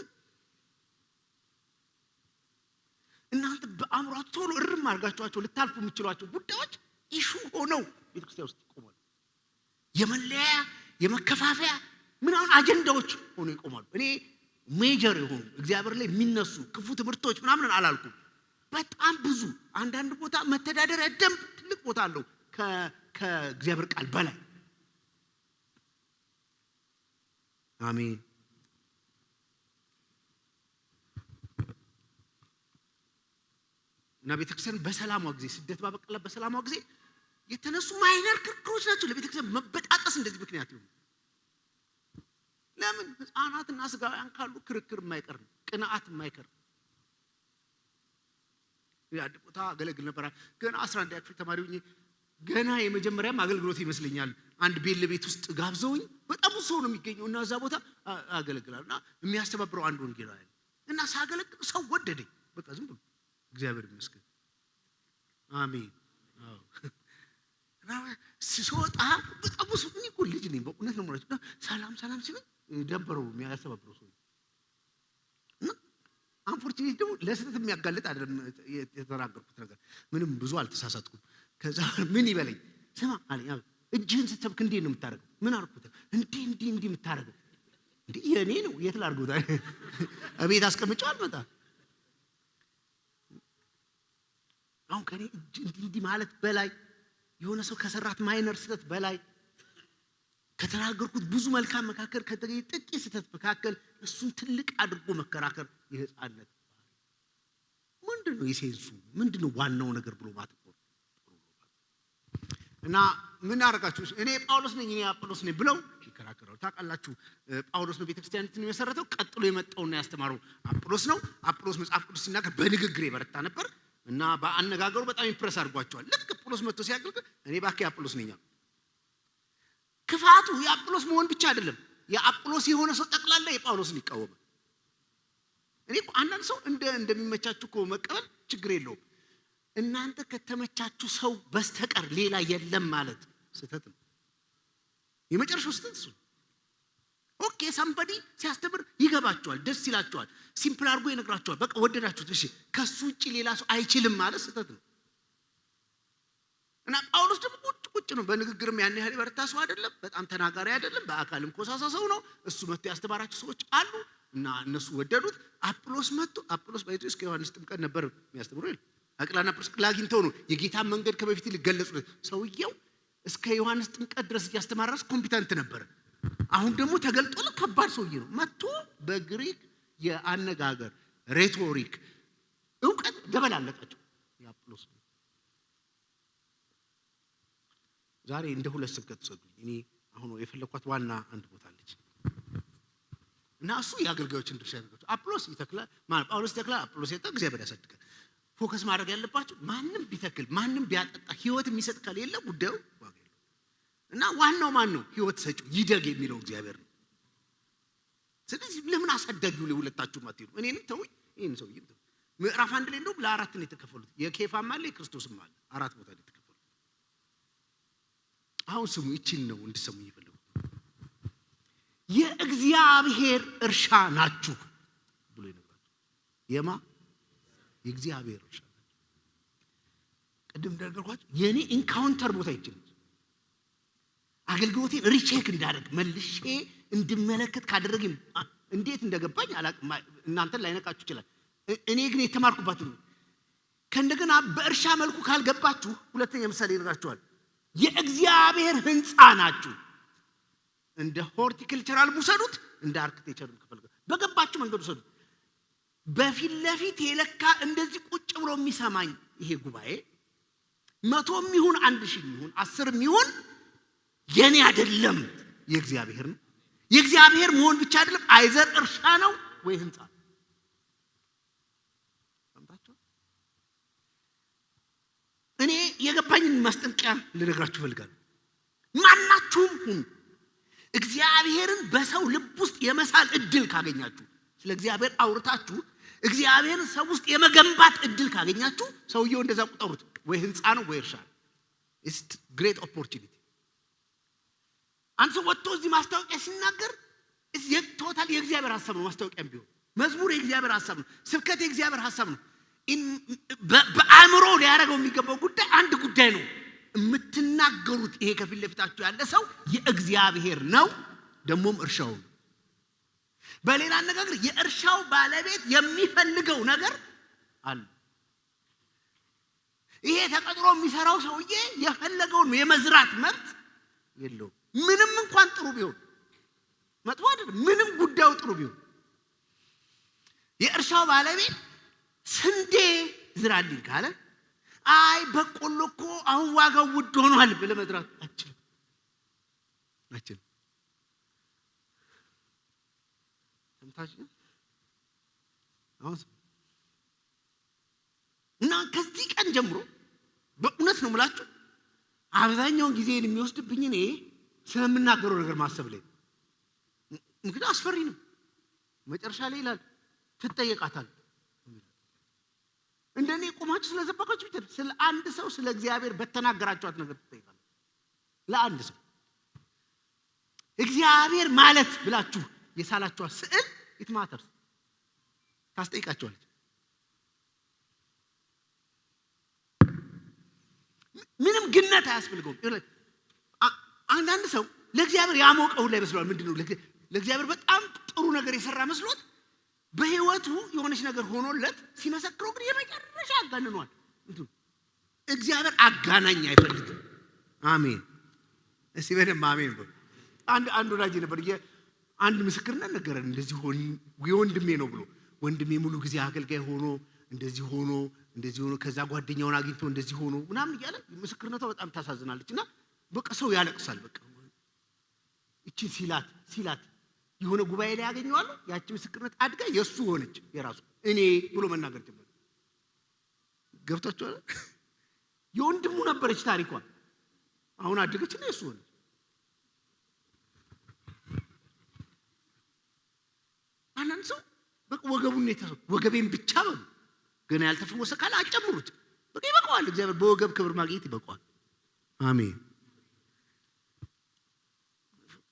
እናንተ በአእምሯችሁ ቶሎ እርም አድርጋችኋቸው ልታልፉ የምትችሏቸው ጉዳዮች ኢሹ ሆነው ቤተክርስቲያን ውስጥ ይቆማሉ። የመለያ የመከፋፈያ ምናምን አጀንዳዎች ሆነው ይቆማሉ። እኔ ሜጀር የሆኑ እግዚአብሔር ላይ የሚነሱ ክፉ ትምህርቶች ምናምን አላልኩም። በጣም ብዙ አንዳንድ ቦታ መተዳደሪያ ደንብ ትልቅ ቦታ አለው ከእግዚአብሔር ቃል በላይ። አሜን። እና ቤተክርስቲያን በሰላሟ ጊዜ ስደት ባበቀለ በሰላሟ ጊዜ የተነሱ ማይነር ክርክሮች ናቸው ለቤተክርስቲያን መበጣጠስ እንደዚህ ምክንያት ይሁን። ለምን ህፃናትና ስጋውያን ካሉ ክርክር የማይቀር ነው፣ ቅንዓት የማይቀር። ያድ ቦታ አገለግል ነበር ገና 11 ያክፍል ተማሪ ሆኜ ገና የመጀመሪያም አገልግሎት ይመስለኛል አንድ ቤት ለቤት ውስጥ ጋብዘውኝ በጣም ሰው ነው የሚገኘው እና እዛ ቦታ አገለግላለሁና የሚያስተባብረው አንድ ወንጌላዊ እና ሳገለግል ሰው ወደደኝ በቃ ዝም ብሎ እግዚአብሔር ይመስገን አሜን። አዎ እና ሲወጣ በጣም ብዙ እኮ ልጅ ነኝ በእውነት ነው ማለት ነው። ሰላም ሲል ደበረው የሚያስተባብረው ሰው እና አንፎርቹኔት ደግሞ ለስህተት የሚያጋልጥ አይደለም የተናገርኩት ነገር ምንም ብዙ አልተሳሳትኩም። ከዛ ምን ይበለኝ ስማ አለኝ እጅህን ስትሰብክ እንዴት ነው የምታደርገው? ምን አልኩት እንዲህ የምታደርገው እንዴ የኔ ነው የት ላድርገው ታዲያ እቤት አስቀምጬው አልመጣም። አሁን ከኔ እንዲህ ማለት በላይ የሆነ ሰው ከሰራት ማይነር ስህተት በላይ ከተናገርኩት ብዙ መልካም መካከል ከተገኘ ጥቂት ስህተት መካከል እሱን ትልቅ አድርጎ መከራከር የህፃንነት ምንድነው የሴንሱ ምንድነው ዋናው ነገር ብሎ ማጥቆር እና ምን አደረጋችሁ? እኔ ጳውሎስ ነኝ እኔ አጵሎስ ነኝ ብለው ይከራከራሉ። ታውቃላችሁ ጳውሎስ ነው ቤተክርስቲያንን የመሰረተው። ቀጥሎ የመጣውና ያስተማረው አጵሎስ ነው። አጵሎስ መጽሐፍ ቅዱስ ሲናገር በንግግር ይበረታ ነበር እና በአነጋገሩ በጣም ኢምፕረስ አድርጓቸዋል። ልክ ጳውሎስ መጥቶ ሲያገልግል እኔ ባክ አጵሎስ ነኝ። ክፋቱ የአጵሎስ መሆን ብቻ አይደለም፣ የአጵሎስ የሆነ ሰው ጠቅላላ የጳውሎስን ይቃወማል። እኔ አንዳንድ ሰው እንደሚመቻችሁ እኮ መቀበል ችግር የለውም። እናንተ ከተመቻችሁ ሰው በስተቀር ሌላ የለም ማለት ስህተት ነው። የመጨረሻው ስህተት እሱ። ኦኬ ሳምባዲ ሲያስተምር ይገባቸዋል፣ ደስ ይላቸዋል፣ ሲምፕል አድርጎ ይነግራቸዋል። በቃ ወደዳችሁት፣ እሺ ከሱ ውጪ ሌላ ሰው አይችልም ማለት ስህተት ነው። እና ጳውሎስ ደግሞ ቁጭ ነው። በንግግርም ያን ያህል ይበረታ ሰው አይደለም፣ በጣም ተናጋሪ አይደለም፣ በአካልም ኮሳሳ ሰው ነው። እሱ መጥቶ ያስተማራቸው ሰዎች አሉ እና እነሱ ወደዱት። አጵሎስ መጥቶ አጵሎስ በኢየሱስ ከዮሐንስ ጥምቀት ነበር የሚያስተምረው ይል አቅላና ፕርስቅላ አግኝተው ነው የጌታን መንገድ ከበፊት ሊገለጹለት። ሰውየው እስከ ዮሐንስ ጥምቀት ድረስ እያስተማረስ ኮምፒተንት ነበር። አሁን ደግሞ ተገልጦ ከባድ ሰውዬ ነው። መጥቶ በግሪክ የአነጋገር ሬቶሪክ ዕውቀት ደበላለቃቸው የአጵሎስ። ዛሬ እንደ ሁለት ስብከት ሰዱኝ። እኔ አሁን የፈለኳት ዋና አንድ ቦታ አለች እና እሱ የአገልጋዮችን ድርሻ ያደርጋቸው። አጵሎስ ይተክላል ማለት ጳውሎስ ይተክላል፣ አጵሎስ ያጠጣል፣ እግዚአብሔር ያሳድጋል። ፎከስ ማድረግ ያለባችሁ ማንም ቢተክል ማንም ቢያጠጣ ህይወት የሚሰጥ ከሌለ ጉዳዩ ዋጋ የለውም። እና ዋናው ማን ነው? ህይወት ሰጪው ይደግ የሚለው እግዚአብሔር ነው። ስለዚህ ለምን አሳዳጊው ለሁለታችሁ ማትሄዱ? እኔንም ተውኝ ይሄን ሰውዬ ምዕራፍ 1 ላይ እንደውም ለአራት ነው የተከፈሉት። የኬፋም አለ የክርስቶስም አለ። አራት ቦታ ላይ የተከፈሉት። አሁን ስሙ ይቺን ነው እንድሰሙ ይፈልጉ። የእግዚአብሔር እርሻ ናችሁ ብሎ ይነግራል። የእግዚአብሔር እርሻ ናችሁ። ቅድም እንደነገርኳችሁ የኔ ኢንካውንተር ቦታ ይችላል። አገልግሎቴን ሪቼክ እንዳደርግ መልሼ እንድመለከት ካደረገኝ እንዴት እንደገባኝ አላቅም። እናንተን ላይነቃችሁ ይችላል። እኔ ግን የተማርኩባት ነው። ከእንደገና በእርሻ መልኩ ካልገባችሁ ሁለተኛ ምሳሌ ይነግራችኋል። የእግዚአብሔር ሕንፃ ናችሁ። እንደ ሆርቲካልቸራል ሙሰዱት፣ እንደ አርኪቴክቸር ከፈልገ በገባችሁ መንገድ ውሰዱት። በፊት ለፊት የለካ እንደዚህ ቁጭ ብሎ የሚሰማኝ ይሄ ጉባኤ 100 ይሁን 1000 ይሁን 10 ይሁን የኔ አይደለም፣ የእግዚአብሔር ነው። የእግዚአብሔር መሆን ብቻ አይደለም፣ አይዘር እርሻ ነው ወይ ሕንፃ። ሰምታችሁ? እኔ የገባኝን ማስጠንቀቂያ ልነግራችሁ ፈልጋለሁ። ማናችሁም ሁኑ እግዚአብሔርን በሰው ልብ ውስጥ የመሳል እድል ካገኛችሁ፣ ስለ እግዚአብሔር አውርታችሁ እግዚአብሔርን ሰው ውስጥ የመገንባት እድል ካገኛችሁ፣ ሰውየው እንደዛ ቁጠሩት፣ ወይ ሕንፃ ነው ወይ እርሻ ነው። ኢትስ ግሬት ኦፖርቹኒቲ። አንተ ወጥቶ እዚህ ማስታወቂያ ሲናገር ቶታል የእግዚአብሔር ሐሳብ ነው። ማስታወቂያም ቢሆን መዝሙር የእግዚአብሔር ሐሳብ ነው። ስብከት የእግዚአብሔር ሐሳብ ነው። በአእምሮ ሊያደርገው የሚገባው ጉዳይ አንድ ጉዳይ ነው። የምትናገሩት ይሄ ከፊት ለፊታችሁ ያለ ሰው የእግዚአብሔር ነው፣ ደግሞም እርሻው ነው። በሌላ አነጋገር የእርሻው ባለቤት የሚፈልገው ነገር አለ። ይሄ ተቀጥሮ የሚሰራው ሰውዬ የፈለገውን የመዝራት መብት የለውም። ምንም እንኳን ጥሩ ቢሆን መጥፎ አይደለም። ምንም ጉዳዩ ጥሩ ቢሆን የእርሻው ባለቤት ስንዴ ዝራልኝ ካለ አይ በቆሎ እኮ አሁን ዋጋው ውድ ሆኗል ብለህ መዝራት አትችልም። ሰምታችሁ? እና ከዚህ ቀን ጀምሮ በእውነት ነው የምላችሁ አብዛኛውን ጊዜን የሚወስድብኝ እኔ ስለምናገረው ነገር ማሰብ ላይ። ምክንያቱም አስፈሪ ነው። መጨረሻ ላይ ይላል ትጠየቃታል። እንደኔ ቆማችሁ ስለዘባካችሁ ብቻ ስለ አንድ ሰው ስለ እግዚአብሔር በተናገራችኋት ነገር ትጠይቃለህ። ለአንድ ሰው እግዚአብሔር ማለት ብላችሁ የሳላችኋት ስዕል ይትማተር ታስጠይቃችኋለች። ምንም ግነት አያስፈልገውም። አንዳንድ ሰው ለእግዚአብሔር ያሞቀው ላይ መስሏል። ምንድነው ለእግዚአብሔር በጣም ጥሩ ነገር የሰራ መስሎት በህይወቱ የሆነች ነገር ሆኖለት ሲመሰክረው ግን የመጨረሻ አጋንኗል። እግዚአብሔር አጋናኝ አይፈልግም። አሜን። እስቲ በደንብ አሜን በሉ። አንድ ወዳጅ ነበር አንድ ምስክርነት ነገረን። እንደዚህ የወንድሜ ነው ብሎ ወንድሜ ሙሉ ጊዜ አገልጋይ ሆኖ እንደዚህ ሆኖ ከዛ ጓደኛውን አግኝቶ እንደዚህ ሆኖ ምናምን እያለ ምስክርነቷ በጣም ታሳዝናለችና በቃ ሰው ያለቅሳል። በቃ እቺ ሲላት የሆነ ጉባኤ ላይ ያገኘዋል። ያቺ ምስክርነት አድጋ የሱ ሆነች የራሱ እኔ ብሎ መናገር ጀመረ። ገብታችኋል? የወንድሙ ነበረች ታሪኳ። አሁን አደገችና የሱ ሆነች። አንዳንድ ሰው በቃ ወገቡን ወገቤን ብቻ በሉ ገና ያልተፈወሰ ካለ አጨምሩት። በቃ ይበቃዋል። እግዚአብሔር በወገብ ክብር ማግኘት ይበቃዋል። አሜን።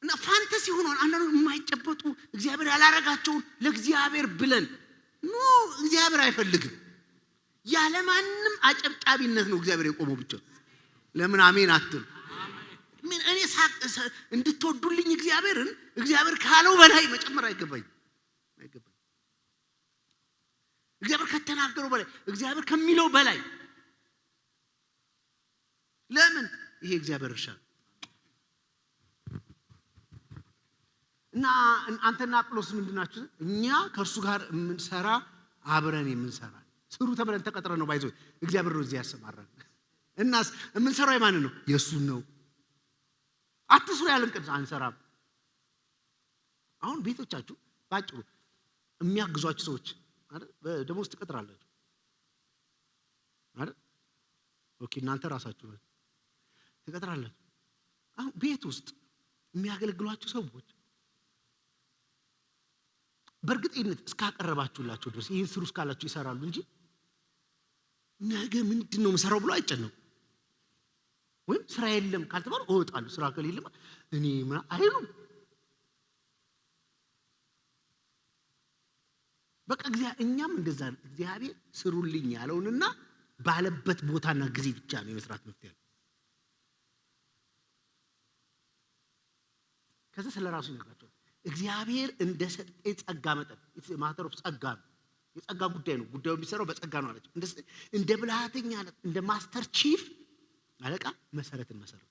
እና ፋንታሲ ሆኗል። አንዳንዱ የማይጨበጡ እግዚአብሔር ያላረጋቸውን ለእግዚአብሔር ብለን እግዚአብሔር አይፈልግም። ያለ ማንም አጨብጫቢነት ነው እግዚአብሔር የቆመው ብቻ። ለምን አሜን አትሉ? ምን እኔ እንድትወዱልኝ እግዚአብሔር ካለው በላይ መጨመር አይገባኝ። እግዚአብሔር ከተናገረው በላይ እግዚአብሔር ከሚለው በላይ ለምን ይሄ እግዚአብሔር እርሻ እና አንተና አጵሎስ ምንድናችሁ? እኛ ከእርሱ ጋር የምንሰራ አብረን የምንሰራ ስሩ ተብለን ተቀጥረን ነው። ባይዞ እግዚአብሔር ነው እዚህ ያሰማራን። እናስ የምንሰራው የማንን ነው? የሱን ነው። አትስሩ ያለን ቅዱስ አንሰራም። አሁን ቤቶቻችሁ ባጭሩ የሚያግዟችሁ ሰዎች አይደል? በደሞዝ ትቀጥራላችሁ አይደል? ኦኬ እናንተ ራሳችሁ ነው ትቀጥራላችሁ። አሁን ቤት ውስጥ የሚያገለግሏችሁ ሰዎች በእርግጠኝነት እስካቀረባችሁላችሁ ድረስ ይሄን ስሩ እስካላችሁ ይሰራሉ እንጂ ነገ ምንድነው መሰራው ብሎ አይጨነቁ። ወይም ስራ የለም ካልተባለ እወጣለሁ ስራ ከሌለም እኔ ምን አይሉም። በቃ እኛም እንደዛ እግዚአብሔር ስሩልኝ ያለውንና ባለበት ቦታና ጊዜ ብቻ ነው የመስራት መፍትሄ ያለው። ከዛ ስለራሱ ይነግራቸዋል። እግዚአብሔር እንደሰጠኝ ጸጋ መጠን ማተር ኦፍ ጸጋ ነው። የጸጋ ጉዳይ ነው። ጉዳዩ የሚሰራው በጸጋ ነው አለች። እንደ ብልሃተኛ እንደ ማስተር ቺፍ አለቃ መሰረትን መሰረቱ፣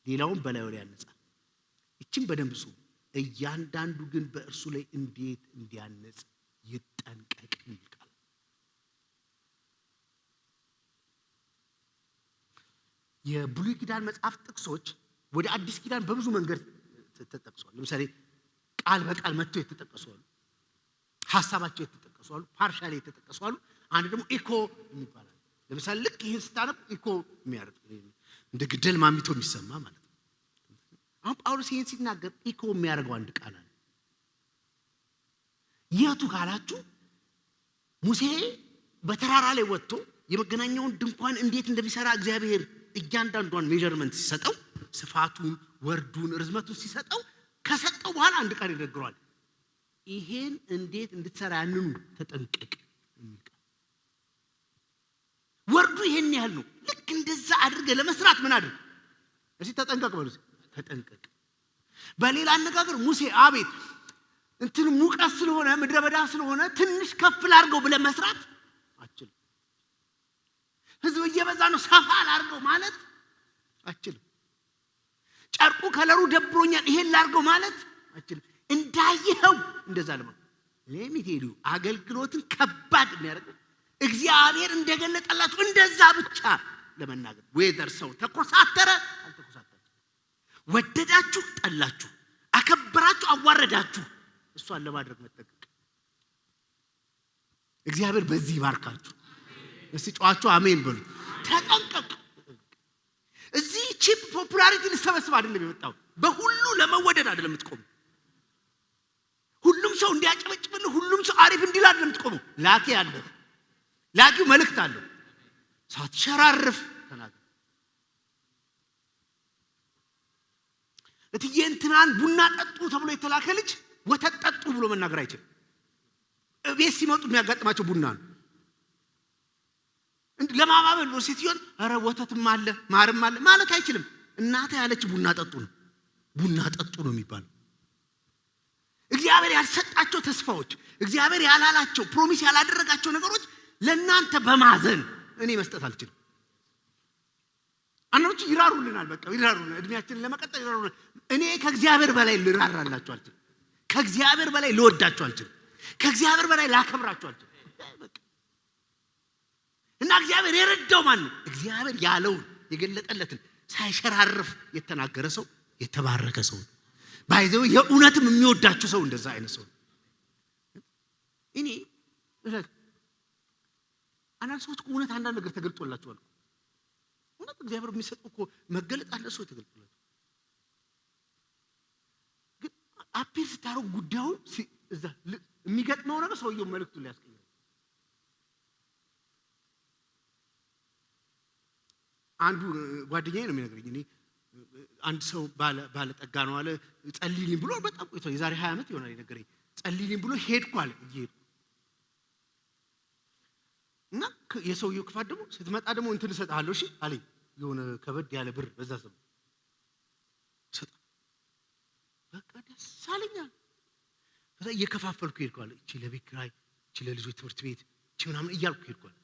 ሌላውን በላዩ ላይ ያነጻል። እቺን በደንብ ሱ እያንዳንዱ ግን በእርሱ ላይ እንዴት እንዲያነጽ ይጠንቀቅ ይልቃል። የብሉይ ኪዳን መጽሐፍ ጥቅሶች ወደ አዲስ ኪዳን በብዙ መንገድ ተጠቅሰዋል። ለምሳሌ ቃል በቃል መጥተው የተጠቀሱዋሉ፣ ሐሳባቸው የተጠቀሱዋሉ፣ ፓርሻሊ የተጠቀሱዋሉ። አንድ ደግሞ ኢኮ የሚባል አለ። ለምሳሌ ልክ ይሄን ስታነብ ኢኮ የሚያደርግ እንደ ግደል ማሚቶ የሚሰማ ማለት ነው። አሁን ጳውሎስ ይሄን ሲናገር ኢኮ የሚያደርገው አንድ ቃል አለ። የቱ ካላችሁ ሙሴ በተራራ ላይ ወጥቶ የመገናኛውን ድንኳን እንዴት እንደሚሰራ እግዚአብሔር እያንዳንዷን ሜዠርመንት ሲሰጠው ስፋቱን፣ ወርዱን፣ ርዝመቱን ሲሰጠው ከሰጠው በኋላ አንድ ቃል ይነግረዋል። ይሄን እንዴት እንድትሰራ ያንኑ ተጠንቀቅ የሚል ቃል። ወርዱ ይሄን ያህል ነው። ልክ እንደዛ አድርገ ለመስራት ምን አድርግ? እሺ ተጠንቀቅ በሉ። ተጠንቀቅ። በሌላ አነጋገር ሙሴ አቤት እንትን ሙቀት ስለሆነ ምድረ በዳ ስለሆነ ትንሽ ከፍ ላድርገው ብለ መስራት አትችልም። ህዝብ እየበዛ ነው ሰፋ ላድርገው ማለት አትችልም። ጨርቁ ከለሩ ደብሮኛል ይሄን ላድርገው ማለት አትችልም። እንዳየኸው እንደዛ ለማለት ለሚቴዱ አገልግሎትን ከባድ የሚያደርገው እግዚአብሔር እንደገለጠላችሁ እንደዛ ብቻ ለመናገር። ወይዘር ሰው ተኮሳተረ አልተኮሳተረ፣ ወደዳችሁ ጠላችሁ፣ አከበራችሁ አዋረዳችሁ፣ እሷን ለማድረግ መጠንቀቅ። እግዚአብሔር በዚህ ይባርካችሁ። እስቲ ጫዋችሁ አሜን በሉ። ተጠንቀቅ። እዚህ ቺፕ ፖፑላሪቲ ልሰበስብ አይደለም የመጣው። በሁሉ ለመወደድ አይደለም የምትቆሙ። ሁሉም ሰው እንዲያጨበጭብልህ፣ ሁሉም ሰው አሪፍ እንዲል አይደለም የምትቆሙ። ላኪ አለ፣ ላኪው መልእክት አለው። ሳትሸራርፍ ተናገር። እትዬ እንትናን ቡና ጠጡ ተብሎ የተላከ ልጅ ወተት ጠጡ ብሎ መናገር አይችልም። ቤት ሲመጡ የሚያጋጥማቸው ቡና ነው። ለማባበል ነው ሲቲዮን አረ ወተትም አለ ማርም አለ ማለት አይችልም። እናቴ ያለች ቡና ጠጡ ነው። ቡና ጠጡ ነው የሚባለው። እግዚአብሔር ያልሰጣቸው ተስፋዎች፣ እግዚአብሔር ያላላቸው ፕሮሚስ ያላደረጋቸው ነገሮች ለእናንተ በማዘን እኔ መስጠት አልችልም። አንዳንዶች ይራሩልናል፣ በቃ ይራሩልናል፣ እድሜያችንን ለመቀጠል ይራሩልናል። እኔ ከእግዚአብሔር በላይ ልራራላችሁ አልችልም። ከእግዚአብሔር በላይ ልወዳችሁ አልችልም። ከእግዚአብሔር በላይ ላከብራችሁ አልችልም። እና እግዚአብሔር የረዳው ማን ነው? እግዚአብሔር ያለውን የገለጠለትን ሳይሸራርፍ የተናገረ ሰው የተባረከ ሰው ነው። ባይዘው የእውነትም የሚወዳችሁ ሰው እንደዛ አይነት ሰው። እኔ አንዳንድ ሰዎች እውነት አንዳንድ ነገር ተገልጦላቸዋል። እውነት እግዚአብሔር የሚሰጠው እኮ መገለጥ አለ። ሰው ተገልጦላቸው ግን አፒል ስታረጉ ጉዳዩን እዛ የሚገጥመው ነገር ሰውየው መልእክቱን ሊያስቀይር። አንዱ ጓደኛዬ ነው የሚነግረኝ። እኔ አንድ ሰው ባለጠጋ ነው አለ ጸልይልኝ ብሎ በጣም ቆይቶ የዛሬ 20 ዓመት ይሆናል የነገረኝ። ጸልይልኝ ብሎ ሄድኩ አለ እየሄድኩ እና የሰውየው ክፋት ደግሞ ስትመጣ ደግሞ እንትን እሰጥሃለሁ እሺ አለኝ። የሆነ ከበድ ያለ ብር በዛ ሰው ሰጣ። በቃ ደስ አለኝ። ከዛ እየከፋፈልኩ ሄድኩ አለ። እቺ ለቤት ኪራይ፣ እቺ ለልጆች ትምህርት ቤት፣ እቺ ምናምን እያልኩ ሄድኩ አለ።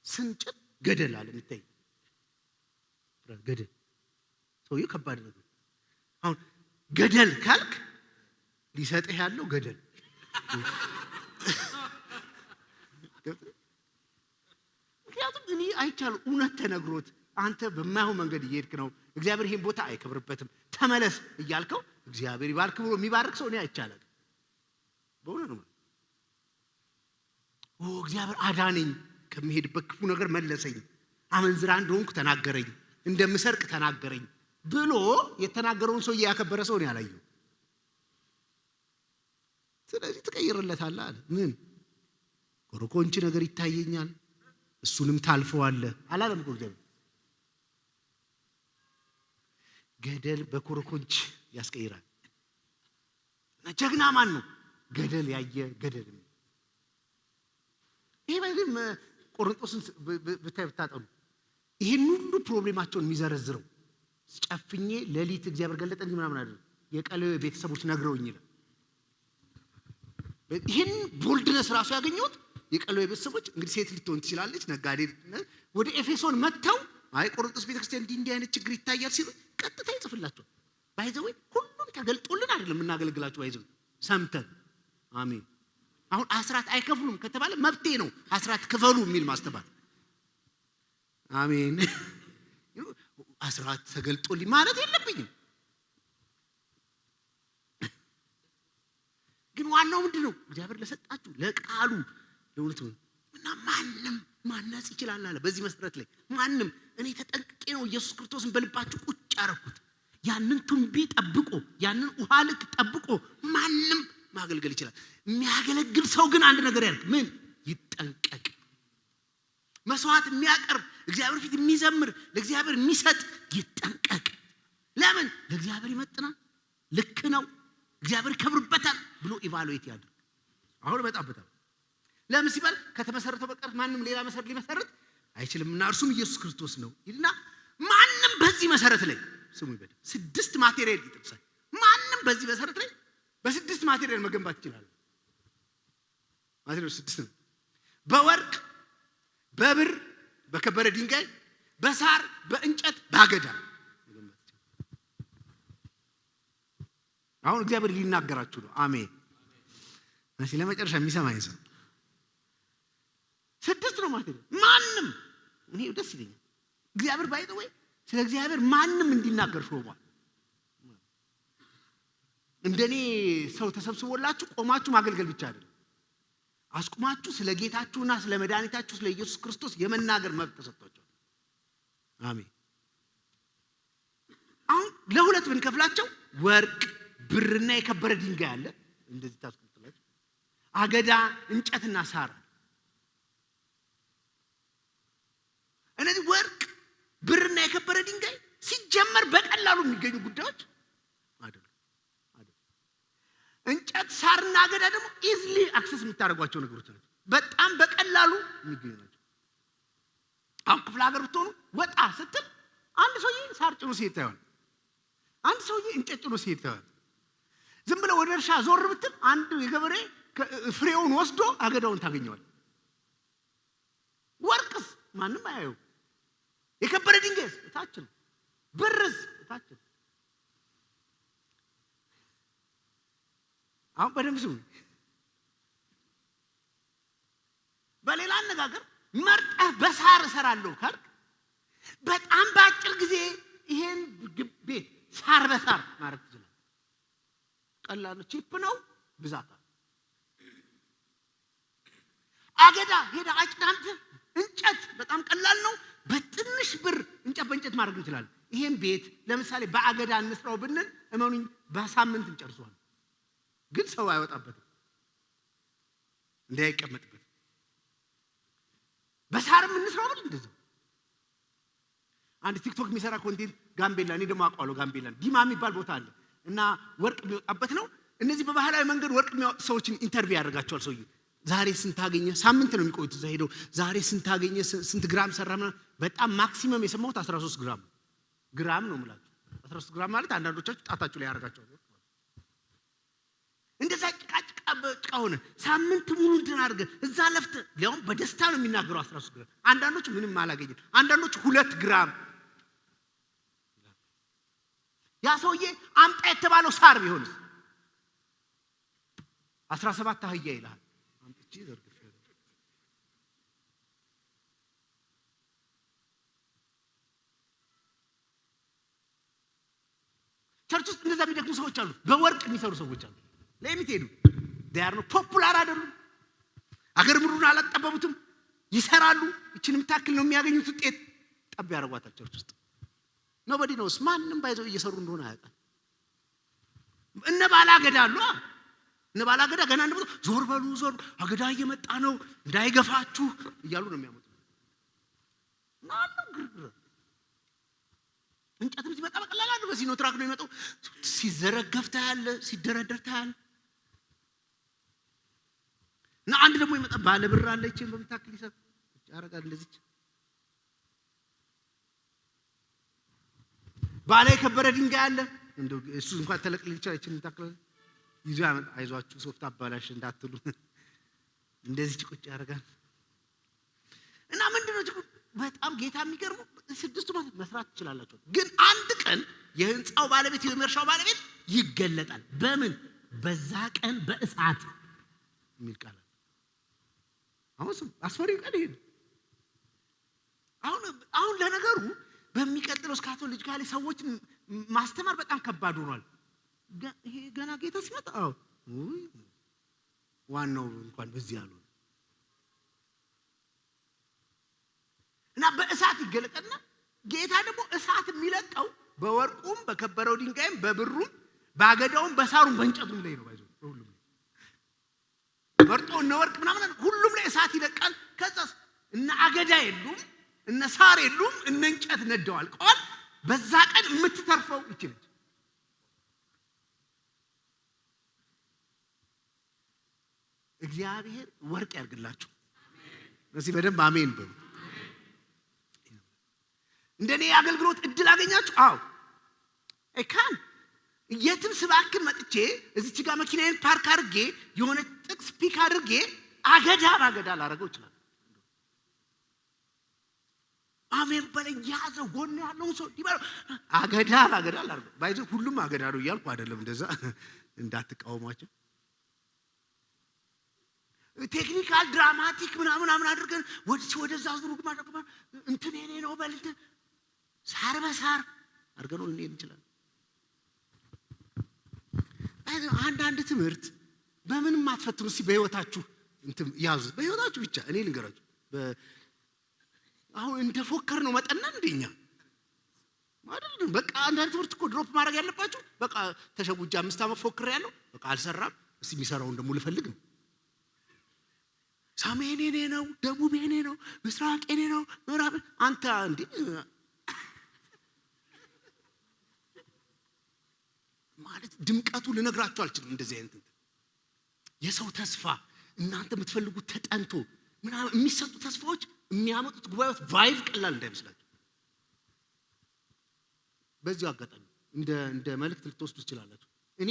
ስንጨት ገደል አለ የሚታይ ገደል። ሰውየው ከባድ ነው። አሁን ገደል ካልክ ሊሰጥህ ያለው ገደል። ምክንያቱም እኔ አይቻለሁ እውነት ተነግሮት አንተ በማይሆን መንገድ እየሄድክ ነው፣ እግዚአብሔር ይሄን ቦታ አይከብርበትም፣ ተመለስ እያልከው እግዚአብሔር ይባርክ ብሎ የሚባርክ ሰው እኔ አይቻለሁ። በእውነት ነው። እግዚአብሔር አዳነኝ፣ ከመሄድበት ክፉ ነገር መለሰኝ፣ አመንዝራ እንደሆንኩ ተናገረኝ፣ እንደምሰርቅ ተናገረኝ ብሎ የተናገረውን ሰው ያከበረ ሰው ነው ያላየው። ስለዚህ ትቀይርለታለህ አለ። ምን ኮረኮንች ነገር ይታየኛል፣ እሱንም ታልፈዋለህ አላለም እኮ እግዚአብሔር። ገደል በኮረኮንች ያስቀይራል። ጀግና ማን ነው? ገደል ያየ ገደል ነው። ይሄ ማለት ቆሮንቶስን ብታጠኑ ይሄን ሁሉ ፕሮብሌማቸውን የሚዘረዝረው ጨፍኜ ሌሊት እግዚአብሔር ገለጠልኝ ምናምን አይደለም። የቀሌው ቤተሰቦች ነግረውኝ ይላል። ይሄን ቦልድነስ ራሱ ያገኙት የቀሌው ቤተሰቦች እንግዲህ ሴት ልትሆን ትችላለች፣ ነጋዴ ወደ ኤፌሶን መጥተው አይ ቆሮንቶስ ቤተክርስቲያን እንዲህ አይነት ችግር ይታያል ሲሉ ቀጥታ ይጽፍላቸው። ባይዘው ሁሉም ተገልጦልን አይደለም እናገለግላችሁ። ባይዘው ሰምተን አሜን። አሁን አስራት አይከፍሉም ከተባለ መብቴ ነው አስራት ክፈሉ የሚል ማስተባል አሜን። አስራት ተገልጦልኝ ማለት የለብኝም። ግን ዋናው ምንድነው? እግዚአብሔር ለሰጣችሁ ለቃሉ ለእውነቱ እና ማንም ማናጽ ይችላል አለ። በዚህ መሰረት ላይ ማንም እኔ ተጠንቅቄ ነው ኢየሱስ ክርስቶስን በልባችሁ ቁጭ አረኩት። ያንን ቱንቢ ጠብቆ ያንን ውሃ ልክ ጠብቆ ማንም ማገልገል ይችላል። የሚያገለግል ሰው ግን አንድ ነገር ያርግ። ምን? ይጠንቀቅ። መስዋዕት የሚያቀርብ እግዚአብሔር ፊት የሚዘምር ለእግዚአብሔር የሚሰጥ ይጠንቀቅ። ለምን? ለእግዚአብሔር ይመጥናል፣ ልክ ነው፣ እግዚአብሔር ከብርበታል ብሎ ኢቫሉዌት ያድርግ። አሁን እመጣበታለሁ። ለምን ሲባል ከተመሰረተው በቀር ማንም ሌላ መሰረት ሊመሰረት አይችልምና እርሱም ኢየሱስ ክርስቶስ ነው ይልና ማንም በዚህ መሰረት ላይ ስሙ ይበል 6 ማቴሪያል ይጠቅሳል። ማንም በዚህ መሰረት ላይ በ6 ማቴሪያል መገንባት ይችላል። ማቴሪያል 6 ነው። በወርቅ፣ በብር፣ በከበረ ድንጋይ፣ በሳር፣ በእንጨት፣ ባገዳ። አሁን እግዚአብሔር ሊናገራችሁ ነው። አሜን። እሺ ለመጨረሻ የሚሰማኝ ሰው 6 ነው ማቴሪያል። ማንም እኔ ደስ ይለኛል። እግዚአብሔር ባይዘው ስለ እግዚአብሔር ማንም እንዲናገር ሾሟል። እንደኔ ሰው ተሰብስቦላችሁ ቆማችሁ ማገልገል ብቻ አይደለም፣ አስቁማችሁ ስለ ጌታችሁና ስለ መድኃኒታችሁ ስለ ኢየሱስ ክርስቶስ የመናገር መብት ተሰጥቷቸዋል። አሜን። አሁን ለሁለት ብንከፍላቸው ወርቅ፣ ብርና የከበረ ድንጋይ አለ። እንደዚህ ታስቀምጣላችሁ። አገዳ፣ እንጨትና ሳር። እነዚህ ወርቅ፣ ብርና የከበረ ድንጋይ ሲጀመር በቀላሉ የሚገኙ ጉዳዮች አይደሉም። እንጨት፣ ሳርና አገዳ ደግሞ ኢዝሊ አክሰስ የምታደርጓቸው ነገሮች ናቸው። በጣም በቀላሉ የሚገኙ ናቸው። አሁን ክፍለ ሀገር ብትሆኑ ወጣ ስትል አንድ ሰውዬ ሳር ጭኖ ሲሄድ ታያል፣ አንድ ሰውዬ እንጨት ጭኖ ሲሄድ ታያል። ዝም ብለው ወደ እርሻ ዞር ብትል አንድ የገበሬ ፍሬውን ወስዶ አገዳውን ታገኘዋል። ወርቅስ ማንም አያየው። የከበረ ድንጋይስ እታች ነው። ብርስ እታች ነው። አሁን በደንብ ስሙ። በሌላ አነጋገር መርጠህ በሳር እሰራለሁ ካልክ በጣም በአጭር ጊዜ ይሄን ቤት ሳር በሳር ማድረግ ትችላለህ። ቀላል ነው፣ ቺፕ ነው፣ ብዛት ነው። አገዳ ሄዳ አጭዳንተ እንጨት በጣም ቀላል ነው። በትንሽ ብር እንጨት በእንጨት ማድረግ እንችላለን። ይሄን ቤት ለምሳሌ በአገዳ እንስራው ብንል እመኑኝ በሳምንት እንጨርሰዋለን። ግን ሰው አይወጣበትም፣ እንዳይቀመጥበት። በሳርም እንስራው ብል እንደዛው። አንድ ቲክቶክ የሚሰራ ኮንቴንት ጋምቤላ፣ እኔ ደግሞ አውቀዋለሁ ጋምቤላ ዲማ የሚባል ቦታ አለ እና ወርቅ የሚወጣበት ነው። እነዚህ በባህላዊ መንገድ ወርቅ የሚያወጡ ሰዎችን ኢንተርቪው ያደርጋቸዋል። ሰውዬ ዛሬ ስንት አገኘ? ሳምንት ነው የሚቆዩት እዛ ሄደው። ዛሬ ስንት አገኘ? ስንት ግራም ሰራ? በጣም ማክሲመም የሰማሁት 13 ግራም ነው የምላችሁ። 13 ግራም ማለት አንዳንዶቻችሁ ጣታችሁ ላይ ያደርጋቸዋል። እንደዛ ጭቃ ሆነ ሳምንት ሙሉ እንትን አድርገህ እዛ ለፍተህ ሊያውም በደስታ ነው የሚናገረው 13 ግራም። አንዳንዶቹ ምንም አላገኘም፣ አንዳንዶቹ 2 ግራም። ያ ሰውዬ አምጣ የተባለው ሳር ቢሆንስ 17 አህያ ይላል። አምጥቼ ዘርግፌ ቸርች ውስጥ እንደዛ የሚደክሙ ሰዎች አሉ፣ በወርቅ የሚሰሩ ሰዎች አሉ። ለምን ሄዱ? ዳር ነው ፖፑላር አይደሉም። አገር ምሩን አላጠበቡትም። ይሰራሉ። እቺን የምታክል ነው የሚያገኙት ውጤት ጠብ ያረጋታል ቸርች ውስጥ። ኖባዲ ኖስ ማንም ባይዘው እየሰሩ እንደሆነ አያውቅም። እነ ባላገዳ አሉ። እነ ባላገዳ ገና እንደመጡ ዞር በሉ ዞር አገዳ እየመጣ ነው እንዳይገፋችሁ እያሉ ነው የሚያመጡት። ግርግር እንጨትም ሲመጣ በቀላል አድርገው በሲኖ ትራክ ነው የሚመጣው። ሲዘረገፍ ታያለ፣ ሲደረደር ታያለ። እና አንድ ደግሞ ይመጣ ባለ ብር አለችኝ በምታክል ይሰጥ ያረጋል እንደዚህ ባለ የከበረ ድንጋይ አለ እንደው እሱ እንኳን ተለቅልል ይችላል እቺን ታክል ይዞ ያመጣ። አይዟችሁ ሶፍት አባላሽ እንዳትሉ እንደዚህ ቁጭ ያረጋል። እና ምንድነው በጣም ጌታ የሚገርመው ስድስቱ መስራት ይችላልላችሁ፣ ግን አንድ ቀን የህንጻው ባለቤት የመርሻው ባለቤት ይገለጣል። በምን? በዛ ቀን በእሳት የሚል ቃል አሁን አስፈሪው ቀን ይሄ። አሁን ለነገሩ በሚቀጥለው ካቶሊካሊ ሰዎች ማስተማር በጣም ከባድ ሆኗል። ይሄ ገና ጌታ ሲመጣ ዋናው እንኳን በዚህ ያለው እና በእሳት ይገለጣልና ጌታ ደግሞ እሳት የሚለቀው በወርቁም በከበረው ድንጋይም በብሩም ባገዳውም በሳሩም በእንጨቱም ላይ ነው። ባይዘው ሁሉም ወርቁ እና ወርቅ ምናምን ሁሉም ላይ እሳት ይለቃል። ከዛስ እና አገዳ የሉም እነ ሳር የሉም እነ እንጨት ነደዋል። ቆል በዛ ቀን የምትተርፈው ይችላል። እግዚአብሔር ወርቅ ያርግላችሁ። እዚህ በደንብ አሜን በሉ። እንደኔ አገልግሎት እድል አገኛችሁ? አዎ እካን የትም ስባክን መጥቼ እዚች ጋር መኪናዬን ፓርክ አድርጌ የሆነ ጥቅስ ፒክ አድርጌ አገዳ ላረገው ይችላል። አሜን በለኝ። ያዘው ጎን ያለው ሰው ይባል አገዳ ላረገው ባይዘው ሁሉም አገዳ ነው እያልኩ አይደለም፣ እንደዛ እንዳትቃወሟቸው። ቴክኒካል ድራማቲክ ምናምን አድርገን ወደዛ ዙሩ ግማሽ እንትን የኔ ነው በልት ሳር በሳር አድርገን እንዴት እንችላለን? አንዳንድ ትምህርት በምንም አትፈትኑ። እስኪ በህይወታችሁ እንትን ያዙ፣ በህይወታችሁ ብቻ። እኔ ልንገራችሁ፣ አሁን እንደፎከር ነው መጠና እንደኛ አይደለም። በቃ አንዳንድ ትምህርት እኮ ድሮፕ ማድረግ ያለባችሁ በቃ ተሸጉጃ 5 ዓመት ፎክር ያለው በቃ አልሰራም፣ እስኪ የሚሰራውን ደግሞ ልፈልግ ነው። ሰሜን የኔ ነው፣ ደቡብ የኔ ነው፣ ምስራቅ የኔ ነው፣ ምዕራብ አንተ እንዴ ማለት ድምቀቱ ልነግራችሁ አልችልም። እንደዚህ አይነት የሰው ተስፋ እናንተ የምትፈልጉት ተጠንቶ ምናምን የሚሰጡ ተስፋዎች የሚያመጡት ጉባኤዎች ቫይቭ ቀላል እንዳይመስላችሁ። በዚሁ አጋጣሚ እንደ መልእክት ልትወስዱ ትችላላችሁ። እኔ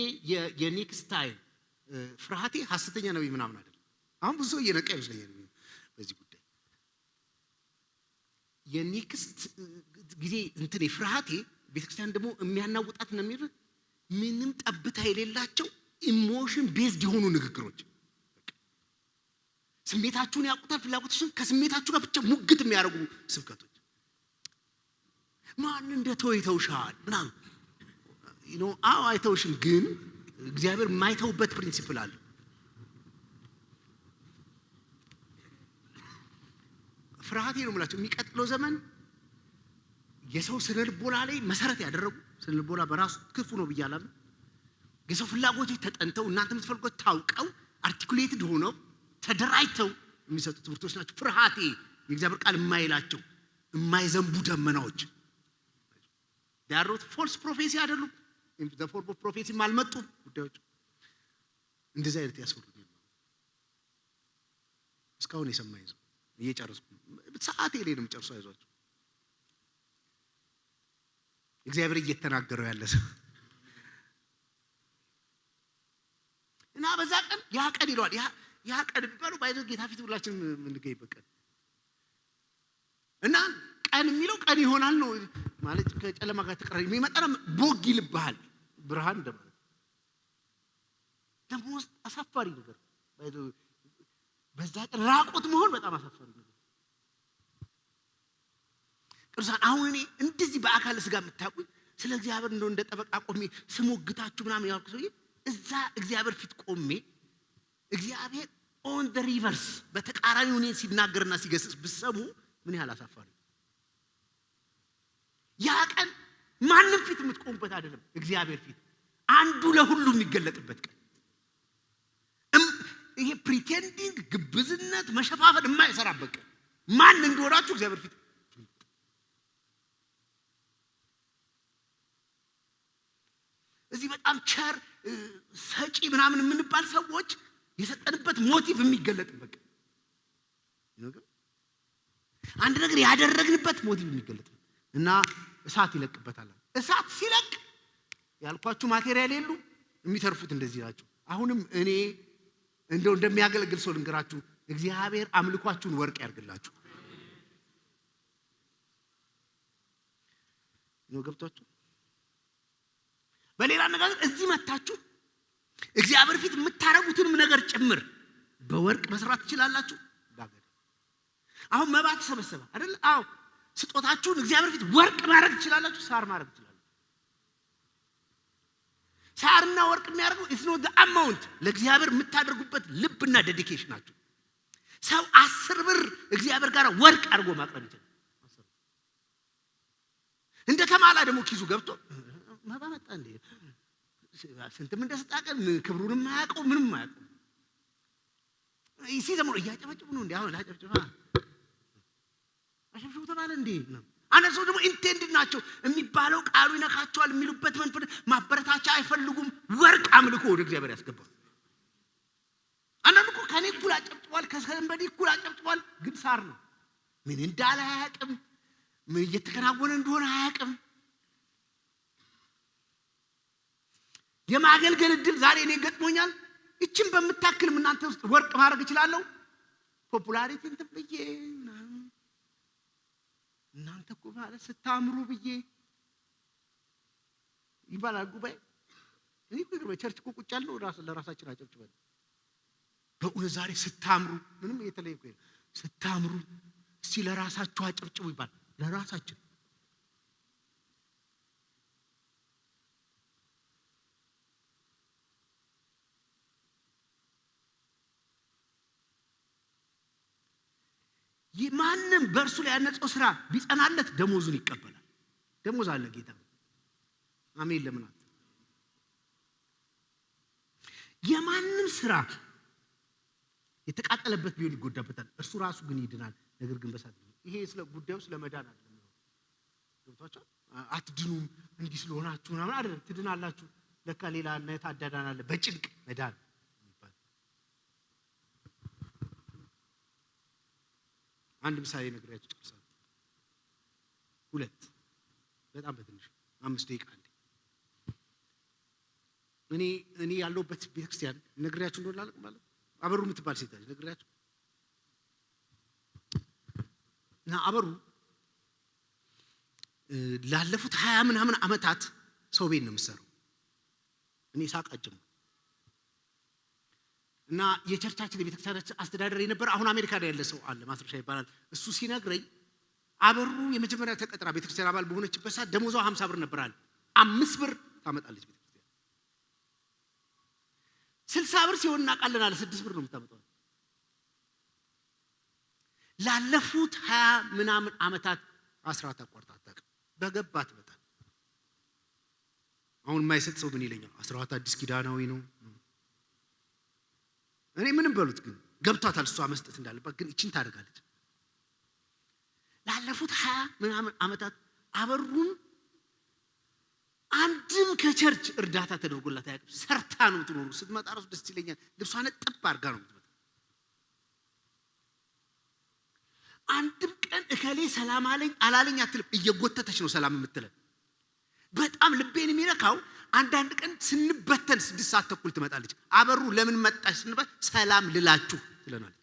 የኔክስት ታይም ፍርሃቴ ሐሰተኛ ነብይ ምናምን አይደለም። አሁን ብዙ ሰው እየነቃ ይመስለኛል በዚህ ጉዳይ። የኔክስት ጊዜ እንትን ፍርሃቴ ቤተክርስቲያን ደግሞ የሚያናውጣት ነው የሚል ምንም ጠብታ የሌላቸው ኢሞሽን ቤዝድ የሆኑ ንግግሮች። ስሜታችሁን ያውቁታል፣ ፍላጎታችሁን ከስሜታችሁ ጋር ብቻ ሙግት የሚያደርጉ ስብከቶች። ማን እንደተው ይተውሻል ምናምን አዎ አይተውሽም፣ ግን እግዚአብሔር የማይተውበት ፕሪንሲፕል አለ። ፍርሃቴ ነው የምላቸው የሚቀጥለው ዘመን የሰው ስነልቦና ላይ መሰረት ያደረጉ ስነልቦና በራሱ ክፉ ነው ብያለሁ። የሰው ፍላጎቶች ተጠንተው እናንተ የምትፈልጉት ታውቀው አርቲኩሌትድ ሆነው ተደራጅተው የሚሰጡ ትምህርቶች ናቸው። ፍርሃቴ የእግዚአብሔር ቃል የማይላቸው የማይዘንቡ ደመናዎች ዳሮት ፎልስ ፕሮፌሲ አይደሉም። ዘፎር ፕሮፌሲ ማልመጡ ጉዳዮች እንደዚህ አይነት ያስፈልጉኛል። እስካሁን የሰማኝ ሰው እየጨረስኩ ሰዓት የሌለም ጨርሶ አይዟችሁ። እግዚአብሔር እየተናገረው ያለ ሰው እና በዛ ቀን ያ ቀን ይሏል። ያ ቀን ቢባሉ ባይዘው ጌታ ፊት ሁላችን እንገይበት ቀን እና ቀን የሚለው ቀን ይሆናል ነው ማለት ከጨለማ ጋር ተቀራሪ የሚመጣ ቦግ ይልብሃል ብርሃን እንደማለት። ደግሞ አሳፋሪ ነገር ባይዘው በዛ ቀን ራቆት መሆን በጣም አሳፋሪ ነገር። ቅዱሳን አሁን እኔ እንደዚህ በአካል ስጋ የምታውቁኝ ስለ እግዚአብሔር እንደ ጠበቃ ቆሜ ስሞግታችሁ ምናምን ያልኩ ሰውዬ እዛ እግዚአብሔር ፊት ቆሜ እግዚአብሔር ኦን ዘ ሪቨርስ በተቃራኒው እኔን ሲናገርና ሲገስጽ ብሰሙ ምን ያህል አሳፋሪ። ያ ቀን ማንም ፊት የምትቆሙበት አይደለም፣ እግዚአብሔር ፊት አንዱ ለሁሉ የሚገለጥበት ቀን። ይሄ ፕሪቴንዲንግ ግብዝነት መሸፋፈን የማይሰራበት ማን እንደሆናችሁ እግዚአብሔር ፊት እዚህ በጣም ቸር ሰጪ ምናምን የምንባል ሰዎች የሰጠንበት ሞቲቭ የሚገለጥበት አንድ ነገር ያደረግንበት ሞቲቭ የሚገለጥ እና እሳት ይለቅበታል። እሳት ሲለቅ ያልኳችሁ ማቴሪያል የሉ የሚተርፉት እንደዚህ ናቸው። አሁንም እኔ እንደሚያገለግል ሰው ልንገራችሁ፣ እግዚአብሔር አምልኳችሁን ወርቅ ያርግላችሁ ነው። ገብቷችሁ? በሌላ ነገር እዚህ መታችሁ እግዚአብሔር ፊት የምታረጉትንም ነገር ጭምር በወርቅ መስራት ትችላላችሁ። አሁን መባ ተሰበሰበ አይደል? አዎ ስጦታችሁን እግዚአብሔር ፊት ወርቅ ማድረግ ትችላላችሁ፣ ሳር ማድረግ ትችላላችሁ። ሳርና ወርቅ የሚያደርጉ is not the amount ለእግዚአብሔር የምታደርጉበት ልብና ዴዲኬሽናችሁ። ሰው 10 ብር እግዚአብሔር ጋር ወርቅ አድርጎ ማቅረብ ይችላል። እንደ ተማላ ደግሞ ኪሱ ገብቶ መባ መጣ እንዴ ስንትም እንደሰጣቀን ክብሩንም ማያውቀው ምንም ማያውቀው ሲዘምሩ እያጨበጨቡ ነው እንዴ አሁን ላጨብጨባ አሸብሽቡ ተባለ እንዴ ነው። አንዳንድ ሰው ደግሞ ኢንቴንድ ናቸው የሚባለው ቃሉ ይነካቸዋል የሚሉበት መንፈስ ማበረታቻ አይፈልጉም። ወርቅ አምልኮ ወደ እግዚአብሔር ያስገባል። አንዳንዱ እኮ ከኔ እኩል አጨብጭቧል፣ ከሰንበዲ እኩል አጨብጭቧል፣ ግን ሳር ነው። ምን እንዳለ አያውቅም፣ ምን እየተከናወነ እንደሆነ አያውቅም። የማገልገል ዕድል ዛሬ እኔ ገጥሞኛል። እቺን በመታከልም እናንተ ውስጥ ወርቅ ማድረግ እችላለሁ። ፖፑላሪቲ እንትን ብዬ እናንተ እኮ ማለት ስታምሩ ብዬ ይባላል ጉባኤ። እኔ እኮ በቸርች እኮ ቁጭ ያለው ለራሳችን አጨብጭበን በእውነት ዛሬ ስታምሩ ምንም የተለየ እኮ ስታምሩ እስቲ ለራሳችሁ አጨብጭቡ ይባል። ለራሳችን ማንም በእርሱ ላይ ያነጸው ስራ ቢጸናለት ደሞዙን ይቀበላል። ደሞዝ አለ ጌታ። አሜን። ለምናት የማንም ስራ የተቃጠለበት ቢሆን ይጎዳበታል፣ እርሱ ራሱ ግን ይድናል። ነገር ግን በሳት ይሄ ስለ ጉዳዩ ስለ መዳን አይደለም። ገብቷችሁ? አትድኑም እንዲህ ስለሆናችሁ ምናምን አይደለም። ትድናላችሁ። ለካ ሌላ እናት አዳዳን አለ በጭንቅ መዳን። አንድ ምሳሌ ነግሬያችሁ ጨርሳለሁ። 2 በጣም በትንሽ 5 ደቂቃ አንዴ እኔ ያለሁበት ቤተክርስቲያን ነግሬያችሁ እንደሆነ አላውቅም ማለት አበሩ የምትባል ሴት አለች ነግሬያችሁ እና አበሩ ላለፉት 20 ምናምን ዓመታት ሰው ቤት ነው የምትሰራው። እኔ ሳቃጭም እና የቸርቻችን የቤተክርስቲያን አስተዳደር የነበረ አሁን አሜሪካ ላይ ያለ ሰው አለ ማስረሻ ይባላል። እሱ ሲነግረኝ አበሩ የመጀመሪያ ተቀጥራ ቤተክርስቲያን አባል በሆነችበት ሰዓት ደሞዟ 50 ብር ነበር አለ። 5 ብር ታመጣለች ቤተክርስቲያን። 60 ብር ሲሆን እናውቃለን አለ 6 ብር ነው የምታመጣው። ላለፉት 20 ምናምን ዓመታት አስራት አቋርጣ አታውቅም። በገባት በጣም አሁን የማይሰጥ ሰው ምን ይለኛል? አስራት አዲስ ኪዳናዊ ነው። እኔ ምንም በሉት ግን ገብቷታል እሷ መስጠት እንዳለባት፣ ግን እቺን ታደርጋለች። ላለፉት 20 ምናምን ዓመታት አበሩን አንድም ከቸርች እርዳታ ተደርጎላት አያውቅም። ሰርታ ነው የምትኖሩ። ስትመጣ ራሱ ደስ ይለኛል። ልብሷን ጥብ አድርጋ ነው የምትመጣው። አንድም ቀን እከሌ ሰላም አለኝ አላለኝ አትልም። እየጎተተች ነው ሰላም የምትለን። በጣም ልቤን የሚነካው አንዳንድ ቀን ስንበተን 6 ሰዓት ተኩል ትመጣለች። አበሩ ለምን መጣሽ ስንባል ሰላም ልላችሁ ትለናለች።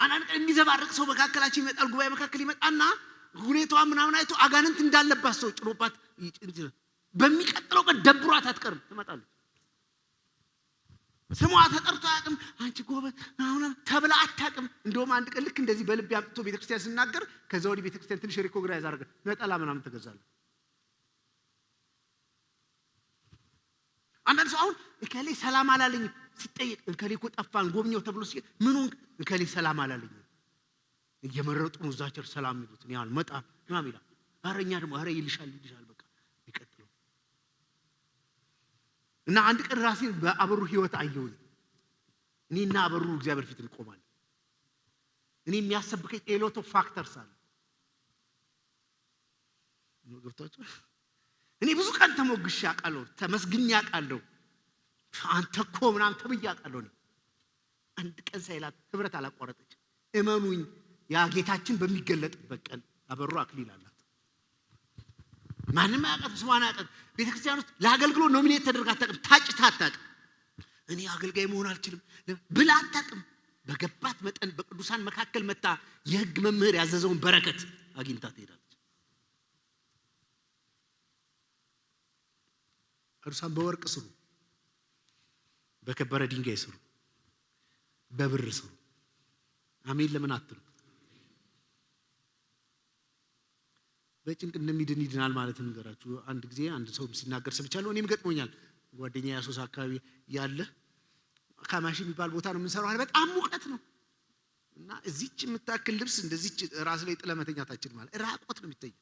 አንዳንድ ቀን የሚዘባርቅ ሰው መካከላችን ይመጣል። ጉባኤ መካከል ይመጣና ሁኔታዋ ምናምን አይቶ አጋንንት እንዳለባት ሰው ጭሮባት በሚቀጥለው ቀን ደብሯት አትቀርም ትመጣለች። ስሟ ተጠርቶ አያውቅም። አንቺ ጎበዝ አሁን ተብላ አታውቅም። እንደውም አንድ ቀን ልክ እንደዚህ በልብ ያምጥቶ ቤተክርስቲያን ሲናገር ከዛ ወዲህ ቤተክርስቲያን ትንሽ ሪኮግናይዝ አደረገ። ነጠላ ምናምን ተገዛለ። አንዳንድ ሰው አሁን እከሌ ሰላም አላለኝ ሲጠይቅ እከሌ እኮ ጠፋን ጎብኘው ተብሎ ሲል ምኑን እከሌ ሰላም አላለኝ እየመረጡ ነው እዛቸው ሰላም ይሉት ነው ያል መጣ ምናምን ይላል። አረኛ ደግሞ አረ ይልሻል በቃ ይቀጥለው እና አንድ ቀን ራሴን በአበሩ ህይወት አየሁኝ። እኔና አበሩ እግዚአብሔር ፊት እንቆማለን። እኔ የሚያሰብከኝ ኤሎቶ ፋክተርስ አለ ነው ገብታችሁ። እኔ ብዙ ቀን ተሞግሼ አውቃለሁ፣ ተመስግኜ አውቃለሁ። አንተ እኮ ምናምን ተብዬ አውቃለሁ። እኔ አንድ ቀን ሳይላት ህብረት አላቋረጠች። እመኑኝ ያ ጌታችን በሚገለጥበት ቀን አበሩ አክሊል አላት። ማንም አያውቃትም፣ ስሟን አያውቃትም። ቤተክርስቲያን ውስጥ ለአገልግሎት ኖሚኔት ተደርጋ አታውቅም፣ ታጭታ አታውቅም። እኔ አገልጋይ መሆን አልችልም ብላ አታውቅም። በገባት መጠን በቅዱሳን መካከል መታ የህግ መምህር ያዘዘውን በረከት አግኝታ ትሄዳለች። ቅዱሳን በወርቅ ስሩ፣ በከበረ ድንጋይ ስሩ፣ በብር ስሩ። አሜን ለምን አትሉ? በጭንቅ እንደሚድን ይድናል ማለት እንገራችሁ። አንድ ጊዜ አንድ ሰው ሲናገር ሰምቻለሁ። እኔም ገጥሞኛል። ጓደኛዬ ያሶስ አካባቢ ያለ ካማሺ የሚባል ቦታ ነው የምንሰራው። በጣም ሙቀት ነው እና እዚች የምታክል ልብስ እንደዚች ራስ ላይ ጥለመተኛታችን ማለት ራቆት ነው የሚታየው።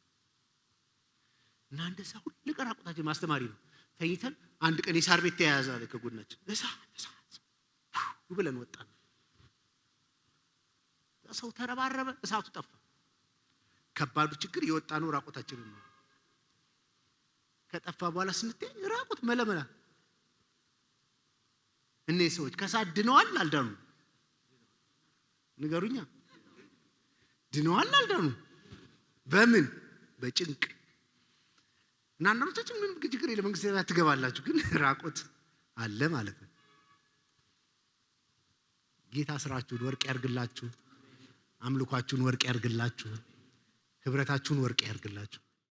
እና እንደዛ ሁሉ ራቆታችን ማስተማሪ ነው። ተይተን አንድ ቀን የሳር ቤት ተያያዘ አለ ከጎናችን። እሳት ብለን ወጣን። ሰው ተረባረበ፣ እሳቱ ጠፋ። ከባዱ ችግር የወጣ ነው ራቆታችንን ነው። ከጠፋ በኋላ ስንታይ ራቆት መለመላ። እነዚህ ሰዎች ከሳት ድነዋል አልዳኑ? ንገሩኛ። ድነዋል አልዳኑ? በምን? በጭንቅ። እና እናንተም ምንም ችግር የለም መንግስት ላይ ትገባላችሁ፣ ግን ራቆት አለ ማለት ነው። ጌታ ስራችሁን ወርቅ ያርግላችሁ፣ አምልኳችሁን ወርቅ ያርግላችሁ፣ ህብረታችሁን ወርቅ ያርግላችሁ።